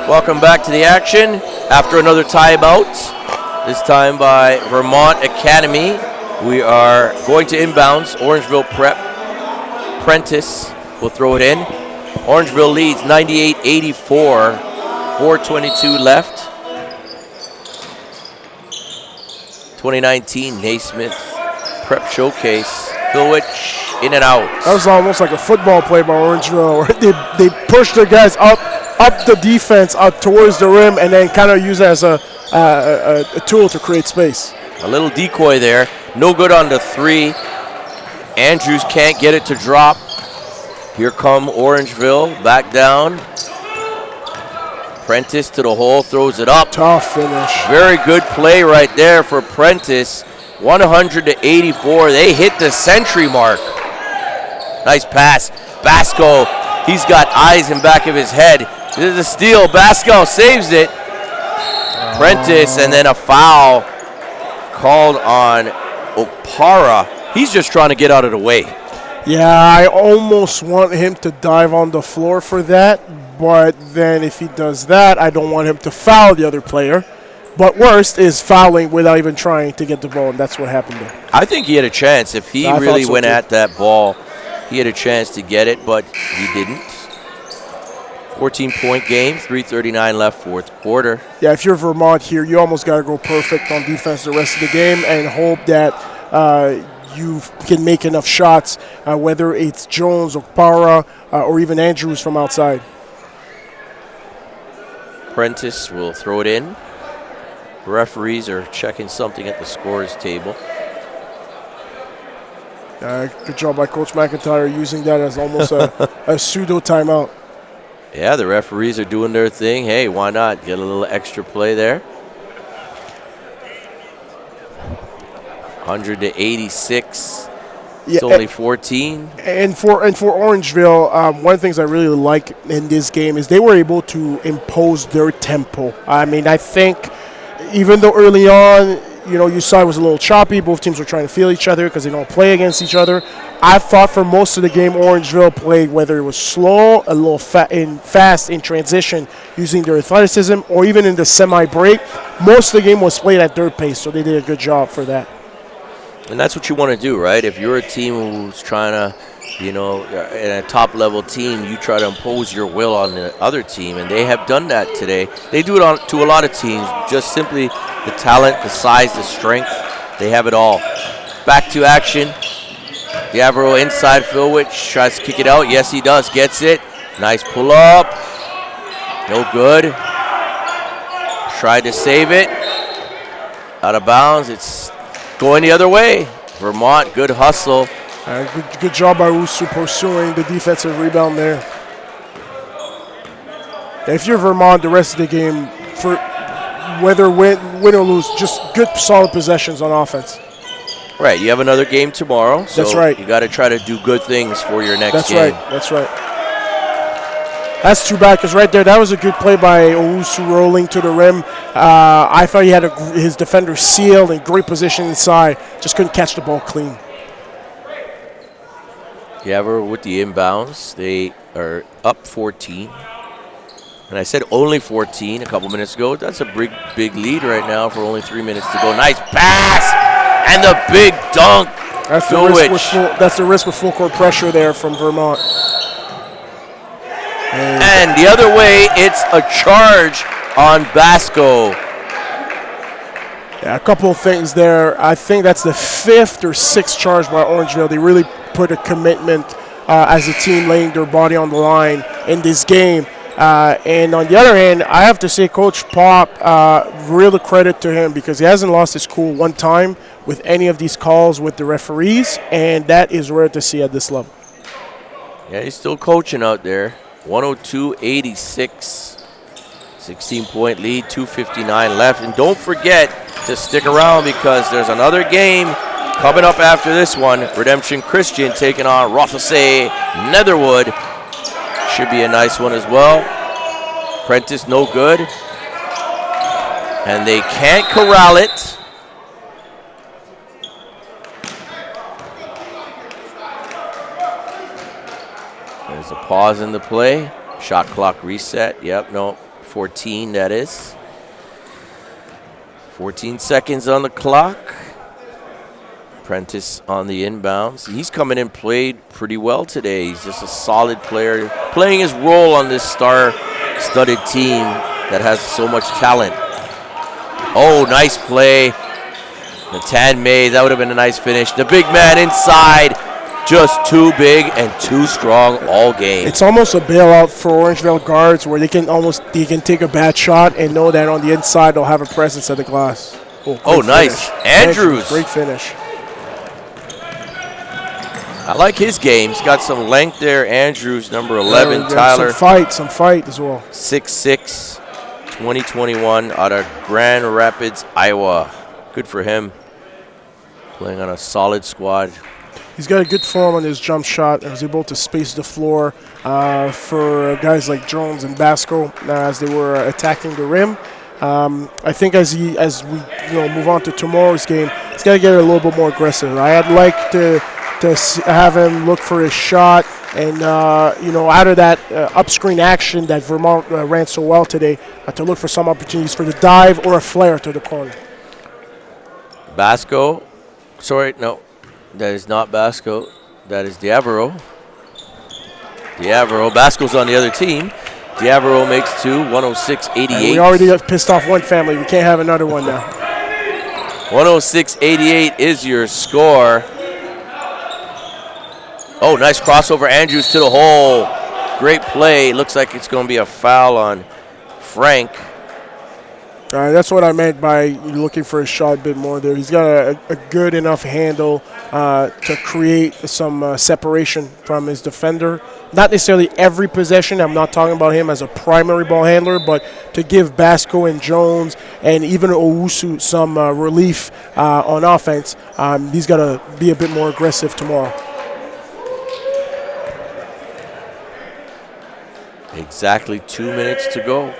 Speaker 2: Welcome back to the action after another timeout, this time by Vermont Academy. We are going to inbounds. Orangeville Prep. Prentice will throw it in. Orangeville leads 98-84, 4:22 left. 2019 Naismith Prep Showcase. Philwich in and out.
Speaker 1: That was almost like a football play by Orangeville. They pushed their guys up the defense, up towards the rim, and then kind of use it as a tool to create space.
Speaker 2: A little decoy there. No good on the three. Andrews can't get it to drop. Here come Orangeville. Back down. Prentice to the hole. Throws it up.
Speaker 1: Tough finish.
Speaker 2: Very good play right there for Prentice. 100-84. They hit the century mark. Nice pass. Basco. He's got eyes in back of his head. This is a steal. Basco saves it. Prentice, and then a foul called on Opara. He's just trying to get out of the way.
Speaker 1: Yeah, I almost want him to dive on the floor for that, but then if he does that, I don't want him to foul the other player. But worst is fouling without even trying to get the ball, and that's what happened there.
Speaker 2: I think he had a chance. If he really went at that ball, he had a chance to get it, but he didn't. 14-point game, 3:39 left, fourth quarter.
Speaker 1: Yeah, if you're Vermont here, you almost got to go perfect on defense the rest of the game and hope that you can make enough shots, whether it's Jones, Opara, or even Andrews from outside.
Speaker 2: Prentice will throw it in. Referees are checking something at the scorers table.
Speaker 1: Good job by Coach McIntyre using that as almost a pseudo timeout.
Speaker 2: Yeah, the referees are doing their thing. Hey, why not get a little extra play there? 100-86.
Speaker 1: Yeah,
Speaker 2: it's only 14.
Speaker 1: And for Orangeville, one of the things I really like in this game is they were able to impose their tempo. I mean, I think even though early on, you saw it was a little choppy, both teams were trying to feel each other because they don't play against each other. I thought for most of the game, Orangeville played, whether it was slow, a little fast in transition, using their athleticism, or even in the semi-break. Most of the game was played at their pace, so they did a good job for that.
Speaker 2: And that's what you want to do, right? If you're a team who's trying to, in a top-level team, you try to impose your will on the other team, and they have done that today. They do it to a lot of teams, just simply the talent, the size, the strength. They have it all. Back to action. Diavero inside. Philwich tries to kick it out. Yes, he does. Gets it. Nice pull-up. No good. Tried to save it. Out of bounds. It's going the other way. Vermont, good hustle.
Speaker 1: Good job by Usu pursuing the defensive rebound there. If you're Vermont, the rest of the game, whether win or lose, just good, solid possessions on offense.
Speaker 2: Right, you have another game tomorrow. So
Speaker 1: that's right.
Speaker 2: You got to try to do good things for your next game.
Speaker 1: That's right. That's right. That's too bad because right there, that was a good play by Owusu rolling to the rim. I thought he had his defender sealed in great position inside. Just couldn't catch the ball clean.
Speaker 2: Yavaro with the inbounds. They are up 14. And I said only 14 a couple minutes ago. That's a big lead right now for only 3 minutes to go. Nice pass! And the big dunk.
Speaker 1: That's the risk with full court pressure there from Vermont.
Speaker 2: And the other way, it's a charge on Basco.
Speaker 1: Yeah, a couple of things there. I think that's the 5th or 6th charge by Orangeville. They really put a commitment as a team laying their body on the line in this game. And on the other hand, I have to say Coach Pop, real credit to him because he hasn't lost his cool one time with any of these calls with the referees, and that is rare to see at this level.
Speaker 2: Yeah, he's still coaching out there. 102-86. 16-point lead, 2:59 left. And don't forget to stick around because there's another game coming up after this one. Redemption Christian taking on Rothesay Netherwood. Should be a nice one as well. Prentice no good. And they can't corral it. There's a pause in the play. Shot clock reset. Yep, no, 14 that is. 14 seconds on the clock. Prentice on the inbounds. He's coming in, played pretty well today. He's just a solid player, playing his role on this star-studded team that has so much talent. Oh, nice play. Natan May, that would have been a nice finish. The big man inside, just too big and too strong all game.
Speaker 1: It's almost a bailout for Orangeville guards where they can take a bad shot and know that on the inside they'll have a presence at the glass.
Speaker 2: Oh, nice. Andrews.
Speaker 1: Great finish.
Speaker 2: I like his game. He's got some length there. Andrews, number 11. Tyler.
Speaker 1: Some fight as well.
Speaker 2: 6'6", 2021 out of Grand Rapids, Iowa. Good for him. Playing on a solid squad.
Speaker 1: He's got a good form on his jump shot and was able to space the floor for guys like Jones and Basco as they were attacking the rim. I think as we move on to tomorrow's game, he's got to get a little bit more aggressive. I'd like to have him look for his shot and, out of that up-screen action that Vermont ran so well today, to look for some opportunities for the dive or a flare to the corner.
Speaker 2: Basco. Sorry, no. That is not Basco. That is Diavaro. Basco's on the other team. Diavaro makes two, 106-88.
Speaker 1: We already got pissed off one family. We can't have another one now.
Speaker 2: 106-88 is your score. Oh, nice crossover. Andrews to the hole. Great play. Looks like it's going to be a foul on Frank.
Speaker 1: That's what I meant by looking for a shot a bit more there. He's got a good enough handle to create some separation from his defender. Not necessarily every possession. I'm not talking about him as a primary ball handler, but to give Basco and Jones and even Owusu some relief on offense, he's got to be a bit more aggressive tomorrow.
Speaker 2: Exactly 2 minutes to go.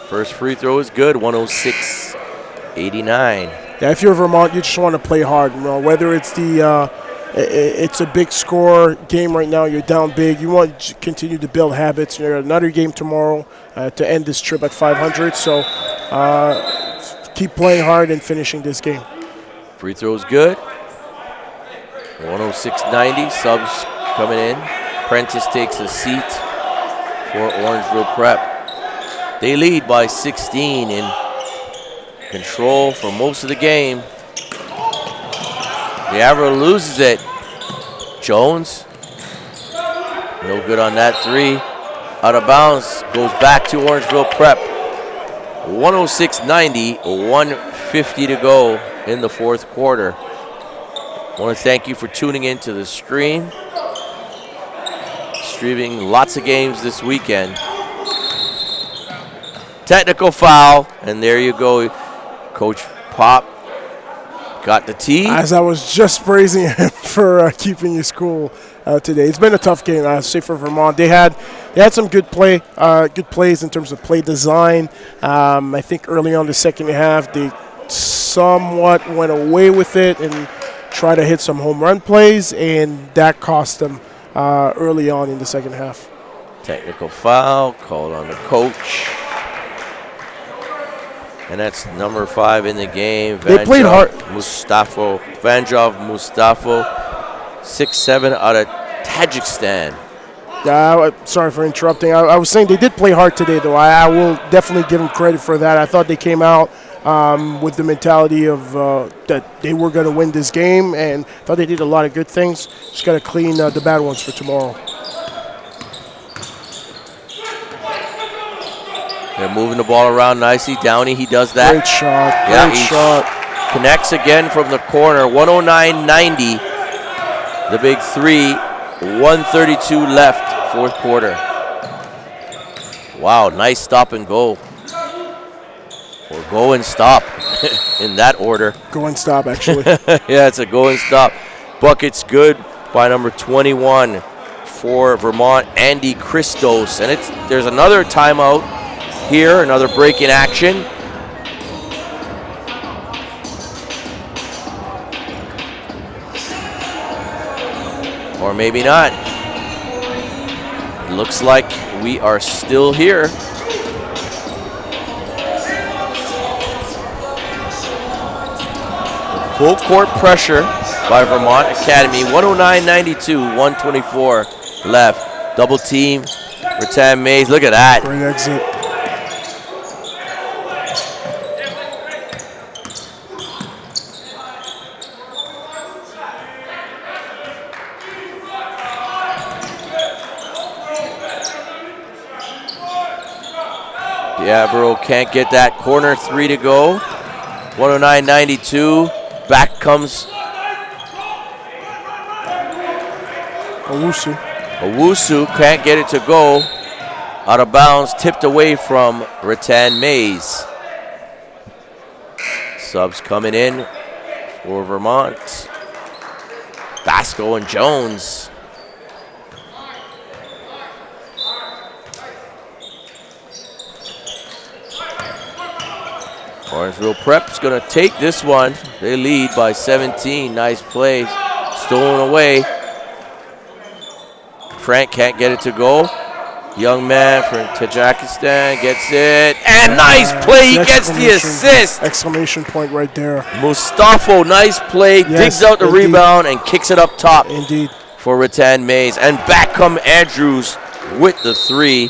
Speaker 2: First free throw is good, 106-89.
Speaker 1: Yeah, if you're Vermont, you just want to play hard. Whether it's it's a big score game right now, you're down big. You want to continue to build habits. You got another game tomorrow to end this trip at 500. So keep playing hard and finishing this game. Free
Speaker 2: throw's good. 106-90. Subs coming in. Prentice takes a seat for Orangeville Prep. They lead by 16 in control for most of the game. Diavaro loses it. Jones, no good on that three. Out of bounds, goes back to Orangeville Prep. 106-90, 150 to go in the fourth quarter. I want to thank you for tuning in to the stream. Streaming lots of games this weekend. Technical foul, and there you go. Coach Pop got the tee.
Speaker 1: As I was just praising him for keeping his cool today. It's been a tough game, I say, for Vermont. They had some good plays in terms of play design. I think early on the second half, they somewhat went away with it and tried to hit some home run plays, and that cost them early on in the second half.
Speaker 2: Technical foul called on the coach. And that's number 5 in the game.
Speaker 1: They played hard.
Speaker 2: Vanjov Mustafa, 6'7" out of Tajikistan.
Speaker 1: Yeah, sorry for interrupting. I was saying they did play hard today, though. I will definitely give them credit for that. I thought they came out with the mentality of that they were going to win this game, and thought they did a lot of good things. Just got to clean the bad ones for tomorrow.
Speaker 2: They're moving the ball around nicely. Downey, he does that.
Speaker 1: Great shot.
Speaker 2: Yeah,
Speaker 1: Great shot.
Speaker 2: Connects again from the corner. 109-90. The big three. 132 left, fourth quarter. Wow, nice stop and go. Or go and stop in that order.
Speaker 1: Go and stop, actually.
Speaker 2: Yeah, it's a go and stop. Bucket's good by number 21 for Vermont, Andy Christos. And there's another timeout here, another break in action. Or maybe not. It looks like we are still here. Full court pressure by Vermont Academy. 109-92, 124 left. Double team. Rattan Mays, look at that.
Speaker 1: Great exit.
Speaker 2: Diabro can't get that corner three to go. 109-92. Back comes Owusu can't get it to go. Out of bounds, tipped away from Rattan Mays. Subs coming in for Vermont. Basco and Jones. Orangeville Prep's going to take this one. They lead by 17. Nice play. Stolen away. Frank can't get it to go. Young man from Tajikistan gets it. And nice play. He gets the assist.
Speaker 1: Exclamation point right there.
Speaker 2: Mustafa, nice play.
Speaker 1: Yes,
Speaker 2: digs out the
Speaker 1: indeed.
Speaker 2: rebound and kicks it up top.
Speaker 1: Indeed.
Speaker 2: For Rattan Mays. And back come Andrews with the three.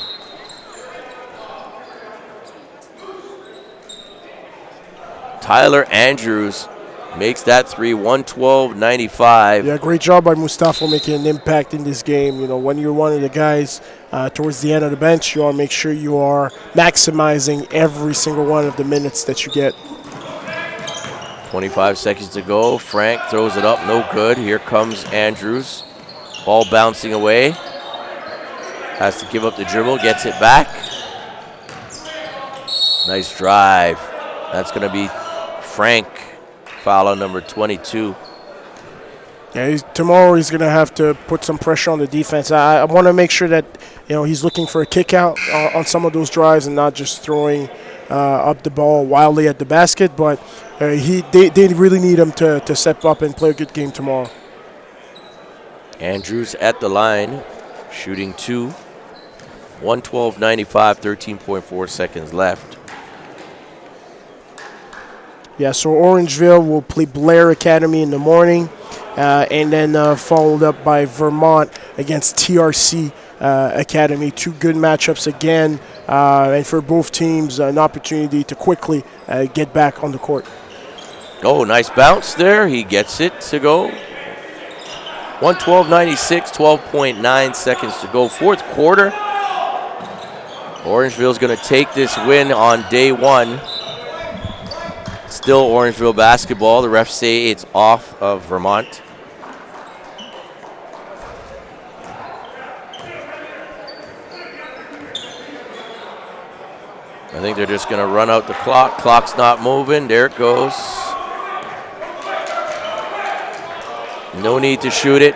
Speaker 2: Tyler Andrews makes that three, 112-95.
Speaker 1: Yeah, great job by Mustafa making an impact in this game. You know, when you're one of the guys towards the end of the bench, you want to make sure you are maximizing every single one of the minutes that you get.
Speaker 2: 25 seconds to go. Frank throws it up, no good. Here comes Andrews. Ball bouncing away. Has to give up the dribble, gets it back. Nice drive. That's going to be Frank, foul on number 22.
Speaker 1: Yeah, tomorrow he's going to have to put some pressure on the defense. I want to make sure that he's looking for a kick out on some of those drives and not just throwing up the ball wildly at the basket. But they really need him to step up and play a good game tomorrow.
Speaker 2: Andrews at the line, shooting two. 112-95, 13.4 seconds left.
Speaker 1: Yeah, so Orangeville will play Blair Academy in the morning, and then followed up by Vermont against TRC Academy. Two good matchups again, and for both teams, an opportunity to quickly get back on the court.
Speaker 2: Oh, nice bounce there. He gets it to go. 112-96, 12.9 seconds to go. Fourth quarter. Orangeville's going to take this win on day one. Still Orangeville basketball. The refs say it's off of Vermont. I think they're just going to run out the clock. Clock's not moving. There it goes. No need to shoot it.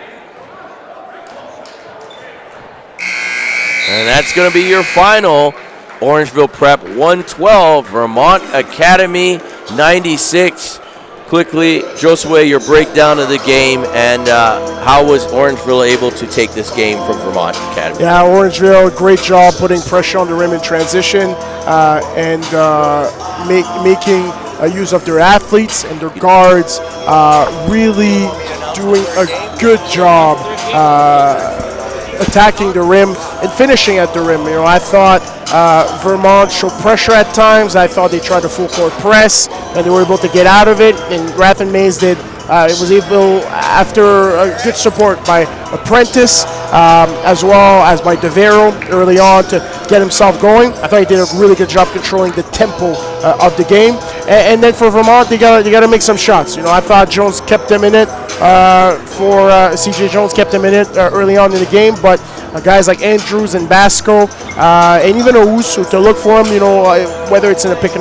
Speaker 2: And that's going to be your final. Orangeville Prep 112, Vermont Academy 96. Quickly, Josue, your breakdown of the game, and how was Orangeville able to take this game from Vermont Academy?
Speaker 1: Yeah, Orangeville, great job putting pressure on the rim in transition and making use of their athletes and their guards, really doing a good job attacking the rim and finishing at the rim. You know, I thought Vermont showed pressure at times. I thought they tried a full court press and they were able to get out of it. And Rathan Mays did. It was able, after a good support by Apprentice, as well as by DeVero early on to get himself going. I thought he did a really good job controlling the tempo of the game. And then for Vermont, they got to make some shots. You know, I thought Jones kept them in it. CJ Jones kept them in it early on in the game, but guys like Andrews and Basco and even Owusu to look for him. You know, whether it's in a pick and